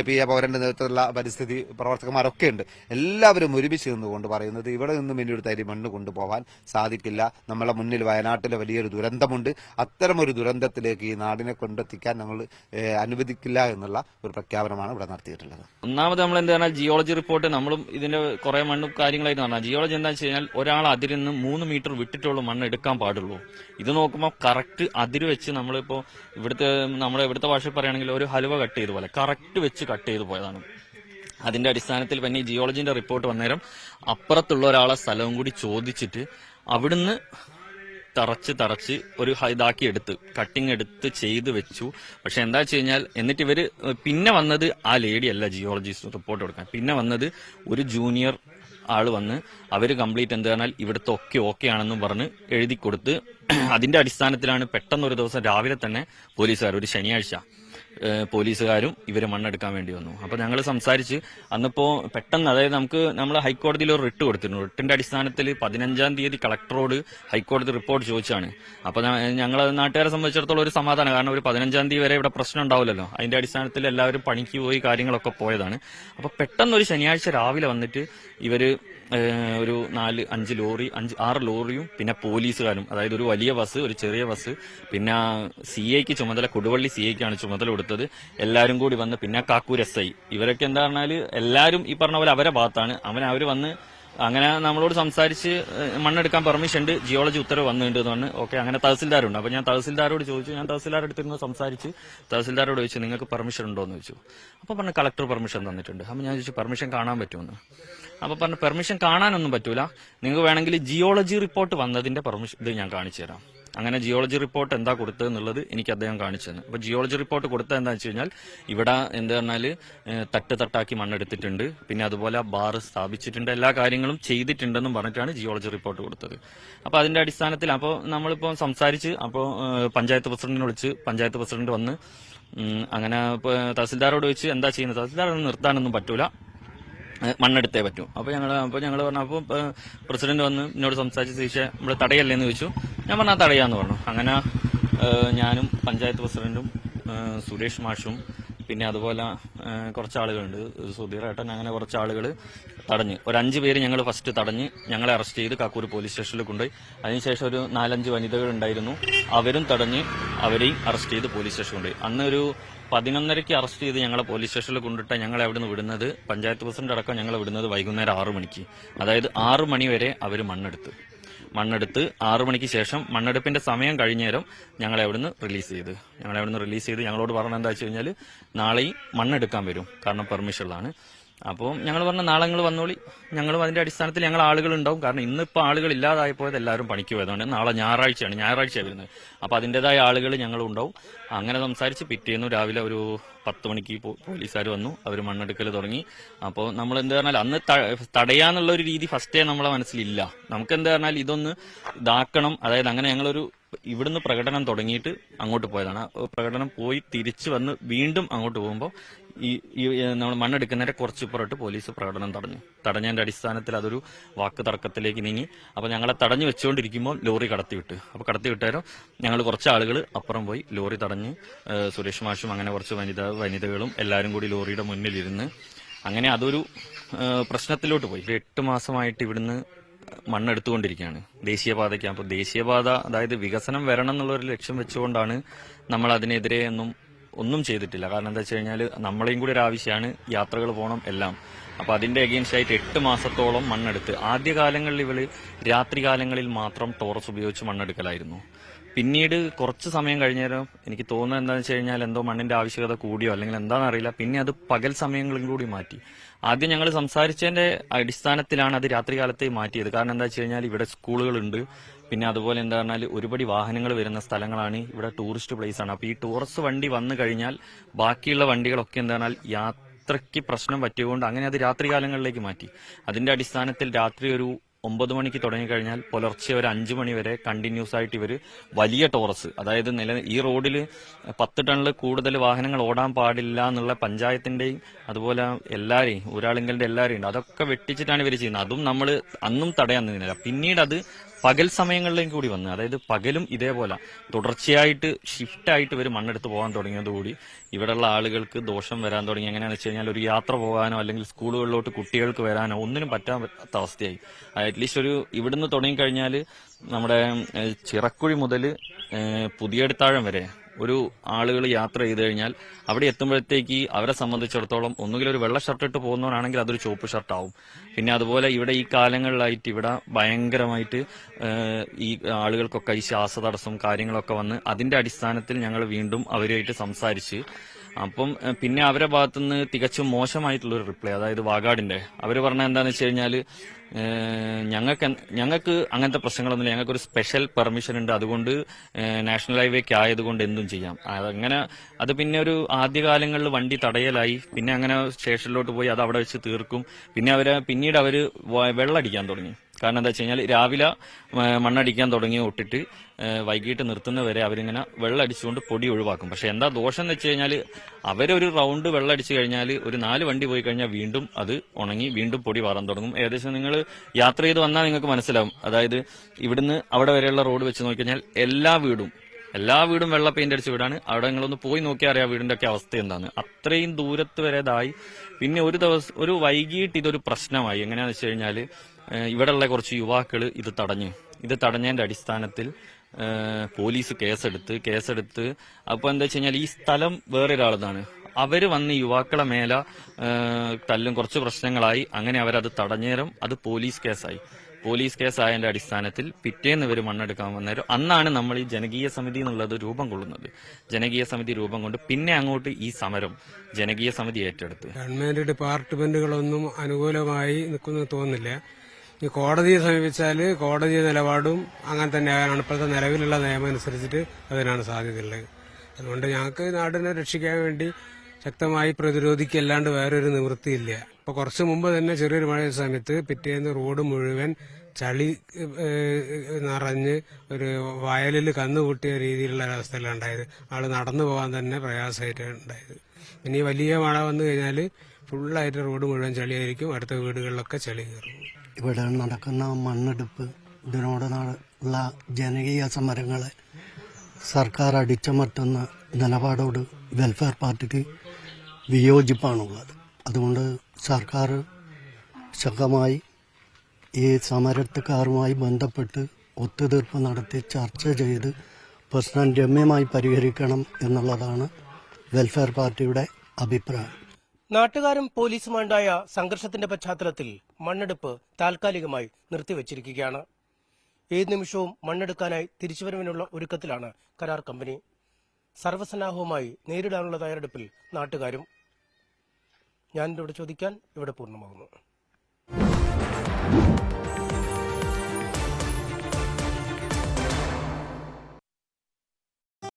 പി എ പൗരന്റെ നേതൃത്വത്തിലുള്ള പരിസ്ഥിതി പ്രവർത്തകന്മാരൊക്കെ ഉണ്ട്. എല്ലാവരും ഒരുമിച്ച് നിന്നുകൊണ്ട് പറയുന്നത് ഇവിടെ നിന്നും ഇനി ഒരു തരി മണ്ണ് കൊണ്ടുപോകാൻ സാധിക്കില്ല. നമ്മളെ മുന്നിൽ വയനാട്ടിലെ വലിയൊരു ദുരന്തമുണ്ട്. അത്തരമൊരു ദുരന്തത്തിലേക്ക് ഈ നാടിനെ കൊണ്ടെത്തിക്കാൻ നമ്മൾ അനുവദിക്കില്ല എന്നുള്ള ഒരു പ്രഖ്യാപനമാണ് ഇവിടെ നടത്തിയിട്ടുള്ളത്. ഒന്നാമത് നമ്മൾ എന്താ പറഞ്ഞാൽ ജിയോളജി റിപ്പോർട്ട് നമ്മളും ഇതിന്റെ കുറെ മണ്ണും കാര്യങ്ങളായിട്ട് പറഞ്ഞാൽ ജിയോളജി എന്താ വെച്ച് കഴിഞ്ഞാൽ ഒരാൾ അതിൽ നിന്ന് 3 മീറ്റർ വിട്ടിട്ടുള്ള മണ്ണ് എടുക്കാൻ പാടുള്ളൂ. ഇത് നോക്കുമ്പോൾ കറക്റ്റ് അതിര് വെച്ച് നമ്മളിപ്പോ ഇവിടുത്തെ ഭാഷയിൽ പറയുകയാണെങ്കിൽ ഒരു ഹലുവ കട്ട് ചെയ്ത പോലെ കറക്റ്റ് വെച്ച് കട്ട് ചെയ്ത് പോയതാണ്. അതിന്റെ അടിസ്ഥാനത്തിൽ പിന്നെ ഈ ജിയോളജിന്റെ റിപ്പോർട്ട് വന്നേരം അപ്പുറത്തുള്ള ഒരാളെ സ്ഥലവും കൂടി ചോദിച്ചിട്ട് അവിടുന്ന് തറച്ച് ഒരു ഇതാക്കി എടുത്ത് കട്ടിങ് എടുത്ത് ചെയ്ത് വെച്ചു. പക്ഷെ എന്താ വെച്ച് കഴിഞ്ഞാൽ എന്നിട്ട് ഇവര് പിന്നെ വന്നത് ആ ലേഡി അല്ല ജിയോളജിസ്റ്റ് റിപ്പോർട്ട് കൊടുക്കാൻ, പിന്നെ വന്നത് ഒരു ജൂനിയർ ആള് വന്ന് അവര് കംപ്ലീറ്റ് എന്ത് പറഞ്ഞാൽ ഇവിടുത്തെ ഓക്കെ ആണെന്നും പറഞ്ഞ് എഴുതി കൊടുത്ത് അതിന്റെ അടിസ്ഥാനത്തിലാണ് പെട്ടെന്ന് ഒരു ദിവസം രാവിലെ തന്നെ പോലീസുകാർ ഒരു ശനിയാഴ്ച പോലീസുകാരും ഇവര് മണ്ണെടുക്കാൻ വേണ്ടി വന്നു. അപ്പൊ ഞങ്ങൾ സംസാരിച്ച് അന്നിപ്പോ പെട്ടെന്ന് അതായത് നമ്മൾ ഹൈക്കോടതിയിൽ ഒരു റിട്ട് കൊടുത്തിരുന്നു. റിട്ടിന്റെ അടിസ്ഥാനത്തിൽ 15-ാം തീയതി കളക്ടറോട് ഹൈക്കോടതി റിപ്പോർട്ട് ചോദിച്ചാണ്. അപ്പൊ ഞങ്ങൾ നാട്ടുകാരെ സംബന്ധിച്ചിടത്തോളം ഒരു സമാധാനം, കാരണം ഒരു 15-ാം തീയതി വരെ ഇവിടെ പ്രശ്നം ഉണ്ടാവില്ലല്ലോ. അതിന്റെ അടിസ്ഥാനത്തിൽ എല്ലാവരും പണിക്ക് പോയി കാര്യങ്ങളൊക്കെ പോയതാണ്. അപ്പൊ പെട്ടെന്ന് ഒരു ശനിയാഴ്ച രാവിലെ വന്നിട്ട് ഇവര് ഒരു 4-5 ലോറി 6 ലോറിയും പിന്നെ പോലീസുകാരും, അതായത് ഒരു വലിയ ബസ് ഒരു ചെറിയ ബസ് പിന്നെ CIക്ക് ചുമതല കൊടുവള്ളി CIക്കാണ് ചുമതല കൊടുത്തത്. എല്ലാരും കൂടി വന്ന് പിന്നെ കാക്കൂർ SI ഇവരൊക്കെ എന്താ പറഞ്ഞാല് എല്ലാരും ഈ പറഞ്ഞ പോലെ അവരെ ഭാഗത്താണ്. അവര് വന്ന് അങ്ങനെ നമ്മളോട് സംസാരിച്ച് മണ്ണെടുക്കാൻ പെർമിഷൻ ഉണ്ട്, ജിയോളജി ഉത്തരവ് വന്നിട്ടുണ്ട് എന്ന് പറഞ്ഞു. ഓക്കെ, അങ്ങനെ തഹസിൽദാരുണ്ട്. അപ്പൊ ഞാൻ തഹസിൽദാരോട് ചോദിച്ചു, ഞാൻ തഹസിൽദാരുടെ അടുത്തിരുന്ന് സംസാരിച്ച് തഹസിൽദാരോട് ചോദിച്ചു നിങ്ങൾക്ക് പെർമിഷൻ ഉണ്ടോ എന്ന് ചോദിച്ചു. അപ്പൊ പറഞ്ഞു കളക്ടർ പെർമിഷൻ തന്നിട്ടുണ്ട്. അപ്പൊ ഞാൻ ചോദിച്ചു പെർമിഷൻ കാണാൻ പറ്റുമെന്ന്. അപ്പൊ പറഞ്ഞു പെർമിഷൻ കാണാനൊന്നും പറ്റൂല, നിങ്ങൾക്ക് വേണമെങ്കിൽ ജിയോളജി റിപ്പോർട്ട് വന്നതിന്റെ പെർമിഷൻ ഇത് ഞാൻ കാണിച്ചു തരാം. അങ്ങനെ ജിയോളജി റിപ്പോർട്ട് എന്താ കൊടുത്തതെന്നുള്ളത് എനിക്ക് അദ്ദേഹം കാണിച്ചു തന്നെ. അപ്പൊ ജിയോളജി റിപ്പോർട്ട് കൊടുത്തത് എന്താ വെച്ച് കഴിഞ്ഞാൽ ഇവിടെ എന്താ പറഞ്ഞാല് തട്ടാക്കി മണ്ണെടുത്തിട്ടുണ്ട്, പിന്നെ അതുപോലെ ബാർ സ്ഥാപിച്ചിട്ടുണ്ട്, എല്ലാ കാര്യങ്ങളും ചെയ്തിട്ടുണ്ടെന്നും പറഞ്ഞിട്ടാണ് ജിയോളജി റിപ്പോർട്ട് കൊടുത്തത്. അപ്പൊ അതിന്റെ അടിസ്ഥാനത്തിൽ അപ്പോൾ നമ്മളിപ്പോ സംസാരിച്ച് അപ്പോൾ പഞ്ചായത്ത് പ്രസിഡന്റിനെ വിളിച്ച് പഞ്ചായത്ത് പ്രസിഡന്റ് വന്ന് അങ്ങനെ തഹസിൽദാരോട് ചോദിച്ച് എന്താ ചെയ്യുന്നത്, തഹസിൽദാർ നിർത്താനൊന്നും പറ്റൂല, മണ്ണെടുത്തേ പറ്റൂ. അപ്പൊ ഞങ്ങൾ പറഞ്ഞു. അപ്പോൾ പ്രസിഡന്റ് വന്ന് എന്നോട് സംസാരിച്ച ശേഷം ഇവിടെ തടയല്ലേന്ന് ചോദിച്ചു. ഞാൻ പറഞ്ഞാൽ തടയാന്ന് പറഞ്ഞു. അങ്ങനെ ഞാനും പഞ്ചായത്ത് പ്രസിഡന്റും സുരേഷ് മാഷും പിന്നെ അതുപോലെ കുറച്ച് ആളുകളുണ്ട്, സുധീറേട്ടൻ, അങ്ങനെ കുറച്ച് ആളുകൾ തടഞ്ഞ് ഒരു 5 പേര് ഞങ്ങൾ ഫസ്റ്റ് തടഞ്ഞ് ഞങ്ങളെ അറസ്റ്റ് ചെയ്ത് കാക്കൂർ പോലീസ് സ്റ്റേഷനിൽ കൊണ്ടുപോയി. അതിനുശേഷം ഒരു 4-5 വനിതകൾ ഉണ്ടായിരുന്നു, അവരും തടഞ്ഞ് അവരെയും അറസ്റ്റ് ചെയ്ത് പോലീസ് സ്റ്റേഷനിൽ കൊണ്ടുപോയി. അന്ന് ഒരു 11:30 അറസ്റ്റ് ചെയ്ത് ഞങ്ങളെ പോലീസ് സ്റ്റേഷനിൽ കൊണ്ടിട്ട് ഞങ്ങളെ അവിടുന്ന് വിടുന്നത്, പഞ്ചായത്ത് പ്രസിഡന്റ് അടക്കം ഞങ്ങളെ വിടുന്നത് വൈകുന്നേരം 6 മണിക്ക്. അതായത് 6 മണി വരെ അവർ മണ്ണെടുത്ത് 6 മണിക്ക് ശേഷം മണ്ണെടുപ്പിന്റെ സമയം കഴിഞ്ഞേരം ഞങ്ങളെ അവിടുന്ന് റിലീസ് ചെയ്ത് ഞങ്ങളോട് പറഞ്ഞത് എന്താ വെച്ച് കഴിഞ്ഞാൽ നാളെയും മണ്ണെടുക്കാൻ വരും, കാരണം പെർമിഷൻ ഉള്ളതാണ്. അപ്പോൾ ഞങ്ങൾ പറഞ്ഞ നാളെ നിങ്ങൾ വന്നോളി, ഞങ്ങളും അതിന്റെ അടിസ്ഥാനത്തിൽ ഞങ്ങൾ ആളുകൾ ഉണ്ടാവും. കാരണം ഇന്നിപ്പോൾ ആളുകൾ ഇല്ലാതായപ്പോയത് എല്ലാവരും പണിക്ക് പോയതുകൊണ്ട് നാളെ ഞായറാഴ്ച വരുന്നത്. അപ്പോൾ അതിൻ്റെതായ ആളുകൾ ഞങ്ങളും ഉണ്ടാവും. അങ്ങനെ സംസാരിച്ച് പിറ്റേന്നു രാവിലെ ഒരു 10 മണിക്ക് പോലീസുകാർ വന്നു, അവർ മണ്ണെടുക്കൽ തുടങ്ങി. അപ്പോൾ നമ്മൾ എന്താ പറഞ്ഞാൽ അന്ന് തടയാന്നുള്ള ഒരു രീതി ഫസ്റ്റേ നമ്മളെ മനസ്സിലില്ല. നമുക്ക് എന്താ പറഞ്ഞാൽ ഇതൊന്ന് ഇതാക്കണം, അതായത് അങ്ങനെ ഞങ്ങളൊരു ഇവിടുന്ന് പ്രകടനം തുടങ്ങിയിട്ട് അങ്ങോട്ട് പോയതാണ്. പ്രകടനം പോയി തിരിച്ചു വന്ന് വീണ്ടും അങ്ങോട്ട് പോകുമ്പോൾ ഈ നമ്മൾ മണ്ണെടുക്കുന്നതിന്റെ കുറച്ച് പുറത്ത് പോലീസ് പ്രകടനം തടഞ്ഞതിന്റെ അടിസ്ഥാനത്തിൽ അതൊരു വാക്ക് തർക്കത്തിലേക്ക് നീങ്ങി. അപ്പൊ ഞങ്ങളെ തടഞ്ഞു വെച്ചുകൊണ്ടിരിക്കുമ്പോൾ ലോറി കടത്തിവിട്ട്. അപ്പൊ കടത്തിവിട്ടാലും ഞങ്ങൾ കുറച്ച് ആളുകൾ അപ്പുറം പോയി ലോറി തടഞ്ഞ് സുരേഷ് മാഷും അങ്ങനെ കുറച്ച് വനിതകളും എല്ലാവരും കൂടി ലോറിയുടെ മുന്നിലിരുന്ന് അങ്ങനെ അതൊരു പ്രശ്നത്തിലോട്ട് പോയി. 8 മാസമായിട്ട് ഇവിടുന്ന് മണ്ണെടുത്തുകൊണ്ടിരിക്കുകയാണ് ദേശീയപാതയ്ക്ക്. അപ്പോൾ ദേശീയപാത അതായത് വികസനം വരണം എന്നുള്ള ഒരു ലക്ഷ്യം വെച്ചുകൊണ്ടാണ് നമ്മൾ അതിനെതിരെ ഒന്നും ചെയ്തിട്ടില്ല. കാരണം എന്താ വെച്ച് കഴിഞ്ഞാൽ നമ്മളെയും കൂടി ഒരു ആവശ്യമാണ്, യാത്രകൾ പോകണം എല്ലാം. അപ്പൊ അതിന്റെ അഗെയിൻസ്റ്റ് ആയിട്ട് 8 മാസത്തോളം മണ്ണെടുത്ത് ആദ്യകാലങ്ങളിൽ ഇവര് രാത്രികാലങ്ങളിൽ മാത്രം ടോറസ് ഉപയോഗിച്ച് മണ്ണെടുക്കലായിരുന്നു. പിന്നീട് കുറച്ച് സമയം കഴിഞ്ഞേരം എനിക്ക് തോന്നുന്നത് എന്താണെന്ന് വെച്ച് കഴിഞ്ഞാൽ എന്തോ മണ്ണിന്റെ ആവശ്യകത കൂടിയോ അല്ലെങ്കിൽ എന്താണെന്ന് അറിയില്ല, പിന്നെ അത് പകൽ സമയങ്ങളിൽ കൂടി മാറ്റി. ആദ്യം ഞങ്ങൾ സംസാരിച്ചതിന്റെ അടിസ്ഥാനത്തിലാണ് അത് രാത്രികാലത്തെ മാറ്റിയത്. കാരണം എന്താ വെച്ച് കഴിഞ്ഞാൽ ഇവിടെ സ്കൂളുകളുണ്ട്, പിന്നെ അതുപോലെ എന്താ പറഞ്ഞാൽ ഒരുപടി വാഹനങ്ങൾ വരുന്ന സ്ഥലങ്ങളാണ്, ഇവിടെ ടൂറിസ്റ്റ് പ്ലേസ് ആണ്. അപ്പൊ ഈ ടൂറിസ്റ്റ് വണ്ടി വന്നു കഴിഞ്ഞാൽ ബാക്കിയുള്ള വണ്ടികളൊക്കെ എന്താ പറഞ്ഞാൽ യാത്രയ്ക്ക് പ്രശ്നം പറ്റിയതുകൊണ്ട് അങ്ങനെ അത് രാത്രികാലങ്ങളിലേക്ക് മാറ്റി. അതിന്റെ അടിസ്ഥാനത്തിൽ രാത്രി ഒരു 9 മണിക്ക് തുടങ്ങിക്കഴിഞ്ഞാൽ പുലർച്ചെ ഒരു 5 മണി വരെ കണ്ടിന്യൂസ് ആയിട്ട് ഇവര് വലിയ ടോറസ്, അതായത് ഈ റോഡിൽ 10 ടണ്ണിൽ കൂടുതൽ വാഹനങ്ങൾ ഓടാൻ പാടില്ല എന്നുള്ള പഞ്ചായത്തിന്റെയും അതുപോലെ ഒരാളിങ്കലിന്റെ എല്ലാവരെയും ഉണ്ട്, അതൊക്കെ വെട്ടിച്ചിട്ടാണ് ഇവർ ചെയ്യുന്നത്. അതും നമ്മൾ അന്നും തടയാൻ നിന്നില്ല. പിന്നീട് അത് പകൽ സമയങ്ങളിലേക്ക് കൂടി വന്ന്, അതായത് പകലും ഇതേപോലെ തുടർച്ചയായിട്ട് ഷിഫ്റ്റായിട്ട് ഇവർ മണ്ണെടുത്ത് പോകാൻ തുടങ്ങിയതോടുകൂടി ഇവിടെയുള്ള ആളുകൾക്ക് ദോഷം വരാൻ തുടങ്ങി. എങ്ങനെയാണെന്ന് വെച്ച് കഴിഞ്ഞാൽ ഒരു യാത്ര പോകാനോ അല്ലെങ്കിൽ സ്കൂളുകളിലോട്ട് കുട്ടികൾക്ക് വരാനോ ഒന്നിനും പറ്റാത്ത അവസ്ഥയായി. അറ്റ്ലീസ്റ്റ് ഒരു ഇവിടുന്ന് തുടങ്ങിക്കഴിഞ്ഞാൽ നമ്മുടെ ചിറക്കുഴി മുതൽ പുതിയടുത്താഴം വരെ ഒരു ആളുകൾ യാത്ര ചെയ്ത് കഴിഞ്ഞാൽ അവിടെ എത്തുമ്പോഴത്തേക്ക് അവരെ സംബന്ധിച്ചിടത്തോളം ഒന്നുകിൽ ഒരു വെള്ള ഷർട്ട് ഇട്ട് പോകുന്നവനാണെങ്കിൽ അതൊരു ചുവപ്പ് ഷർട്ടാവും. പിന്നെ അതുപോലെ ഇവിടെ ഈ കാലങ്ങളിലായിട്ട് ഇവിടെ ഭയങ്കരമായിട്ട് ഈ ആളുകൾക്കൊക്കെ ഈ ശ്വാസതടസ്സം കാര്യങ്ങളൊക്കെ വന്ന് അതിന്റെ അടിസ്ഥാനത്തിൽ ഞങ്ങൾ വീണ്ടും അവരുമായിട്ട് സംസാരിച്ച് അപ്പം പിന്നെ അവരുടെ ഭാഗത്തുനിന്ന് തികച്ചും മോശമായിട്ടുള്ളൊരു റിപ്ലൈ, അതായത് വാഗാടിന്റെ അവർ പറഞ്ഞ എന്താണെന്ന് വെച്ച് കഴിഞ്ഞാൽ ഞങ്ങൾക്ക് അങ്ങനത്തെ പ്രശ്നങ്ങളൊന്നുമില്ല, ഞങ്ങൾക്കൊരു സ്പെഷ്യൽ പെർമിഷൻ ഉണ്ട്, അതുകൊണ്ട് നാഷണൽ ഹൈവേക്ക് ആയതുകൊണ്ട് എന്തും ചെയ്യാം. അതങ്ങനെ അത് പിന്നെ ഒരു ആദ്യകാലങ്ങളിൽ വണ്ടി തടയലായി, പിന്നെ അങ്ങനെ സ്റ്റേഷനിലോട്ട് പോയി അത് അവിടെ വെച്ച് തീർക്കും. പിന്നെ പിന്നീട് അവര് വെള്ളമടിക്കാൻ തുടങ്ങി. കാരണം എന്താ വെച്ച് കഴിഞ്ഞാൽ രാവിലെ മണ്ണടിക്കാൻ തുടങ്ങി തൊട്ടിട്ട് വൈകിട്ട് നിർത്തുന്നവരെ അവരിങ്ങനെ വെള്ളമടിച്ചുകൊണ്ട് പൊടി ഒഴിവാക്കും. പക്ഷെ എന്താ ദോഷം എന്ന് വെച്ച് കഴിഞ്ഞാൽ അവരൊരു റൗണ്ട് വെള്ളമടിച്ചു കഴിഞ്ഞാൽ ഒരു 4 വണ്ടി പോയി കഴിഞ്ഞാൽ വീണ്ടും അത് ഉണങ്ങി വീണ്ടും പൊടി വാറാൻ തുടങ്ങും. ഏകദേശം നിങ്ങൾ യാത്ര ചെയ്ത് വന്നാൽ നിങ്ങൾക്ക് മനസ്സിലാവും. അതായത് ഇവിടുന്ന് അവിടെ വരെയുള്ള റോഡ് വെച്ച് നോക്കിക്കഴിഞ്ഞാൽ എല്ലാ വീടും വെള്ള പെയിന്റ് അടിച്ച വീടാണ്. അവിടെ നിങ്ങളൊന്ന് പോയി നോക്കിയാൽ അറിയാം വീടിന്റെ ഒക്കെ അവസ്ഥ എന്താണ്. അത്രയും ദൂരത്ത് വരെ ഇതായി. പിന്നെ ഒരു വൈകിട്ട് ഇതൊരു പ്രശ്നമായി. എങ്ങനെയാണെന്ന് വെച്ച് കഴിഞ്ഞാൽ ഇവിടെയുള്ള കുറച്ച് യുവാക്കൾ ഇത് തടഞ്ഞതിന്റെ അടിസ്ഥാനത്തിൽ പോലീസ് കേസെടുത്ത് അപ്പൊ എന്താ വെച്ച് കഴിഞ്ഞാൽ ഈ സ്ഥലം വേറൊരാളതാണ്. അവര് വന്ന് യുവാക്കളെ മേലെ തല്ലും കുറച്ച് പ്രശ്നങ്ങളായി. അങ്ങനെ അവരത് തടഞ്ഞേരം അത് പോലീസ് കേസായതിന്റെ അടിസ്ഥാനത്തിൽ പിറ്റേന്ന് ഇവർ മണ്ണെടുക്കാൻ വന്നേരം അന്നാണ് നമ്മൾ ഈ ജനകീയ സമിതി എന്നുള്ളത് രൂപം കൊള്ളുന്നത്. ജനകീയ സമിതി രൂപം കൊണ്ട് പിന്നെ അങ്ങോട്ട് ഈ സമരം ജനകീയ സമിതി ഏറ്റെടുത്ത്. ഗവൺമെന്റ് ഡിപ്പാർട്ട്മെന്റുകളൊന്നും അനുകൂലമായി നിൽക്കുന്നു തോന്നുന്നില്ല. ഈ കോടതിയെ സമീപിച്ചാൽ കോടതി നിലപാടും അങ്ങനെ തന്നെയാണ്. ഇപ്പോഴത്തെ നിലവിലുള്ള നിയമം അനുസരിച്ചിട്ട് അതിനാണ് സാധ്യതയുള്ളത്. അതുകൊണ്ട് ഞങ്ങൾക്ക് നാടിനെ രക്ഷിക്കാൻ വേണ്ടി ശക്തമായി പ്രതിരോധിക്കല്ലാണ്ട് വേറൊരു നിവൃത്തിയില്ല. ഇപ്പൊ കുറച്ചു മുമ്പ് തന്നെ ചെറിയൊരു മഴ സമയത്ത് പിറ്റേന്ന് റോഡ് മുഴുവൻ ചളി നിറഞ്ഞ് ഒരു വയലിൽ കന്നുകൂട്ടിയ രീതിയിലുള്ള ഒരവസ്ഥയിലുണ്ടായത്. ആള് നടന്നു പോകാൻ തന്നെ പ്രയാസമായിട്ട് ഉണ്ടായത്. ഇനി വലിയ മഴ വന്നു കഴിഞ്ഞാൽ ഫുള്ളായിട്ട് റോഡ് മുഴുവൻ ചളിയായിരിക്കും. അടുത്ത വീടുകളിലൊക്കെ ചളി കയറും. ഇവിടെ നടക്കുന്ന മണ്ണെടുപ്പ് ഇതിനോടുള്ള ജനകീയ സമരങ്ങളെ സർക്കാർ അടിച്ചമർത്തുന്ന നിലപാടോട് വെൽഫെയർ പാർട്ടിക്ക് വിയോജിപ്പാണുള്ളത്. അതുകൊണ്ട് സർക്കാർ ശക്തമായി ഈ സമരക്കാരുമായി ബന്ധപ്പെട്ട് ഒത്തുതീർപ്പ് നടത്തി ചർച്ച ചെയ്ത് പ്രശ്നം രമ്യമായി പരിഹരിക്കണം എന്നുള്ളതാണ് വെൽഫെയർ പാർട്ടിയുടെ അഭിപ്രായം. നാട്ടുകാരും പോലീസുമായുണ്ടായ സംഘർഷത്തിന്റെ പശ്ചാത്തലത്തിൽ മണ്ണെടുപ്പ് താൽക്കാലികമായി നിർത്തിവച്ചിരിക്കുകയാണ്. ഏത് നിമിഷവും മണ്ണെടുക്കാനായി തിരിച്ചുവരവിനുള്ള ഒരുക്കത്തിലാണ് കരാർ കമ്പനി. സർവ്വസന്നാഹവുമായി നേരിടാനുള്ള തയ്യാറെടുപ്പിൽ നാട്ടുകാരും. ഞാനിവിടെ ചോദിക്കാൻ ഇവിടെ പൂർണ്ണമാകുന്നു.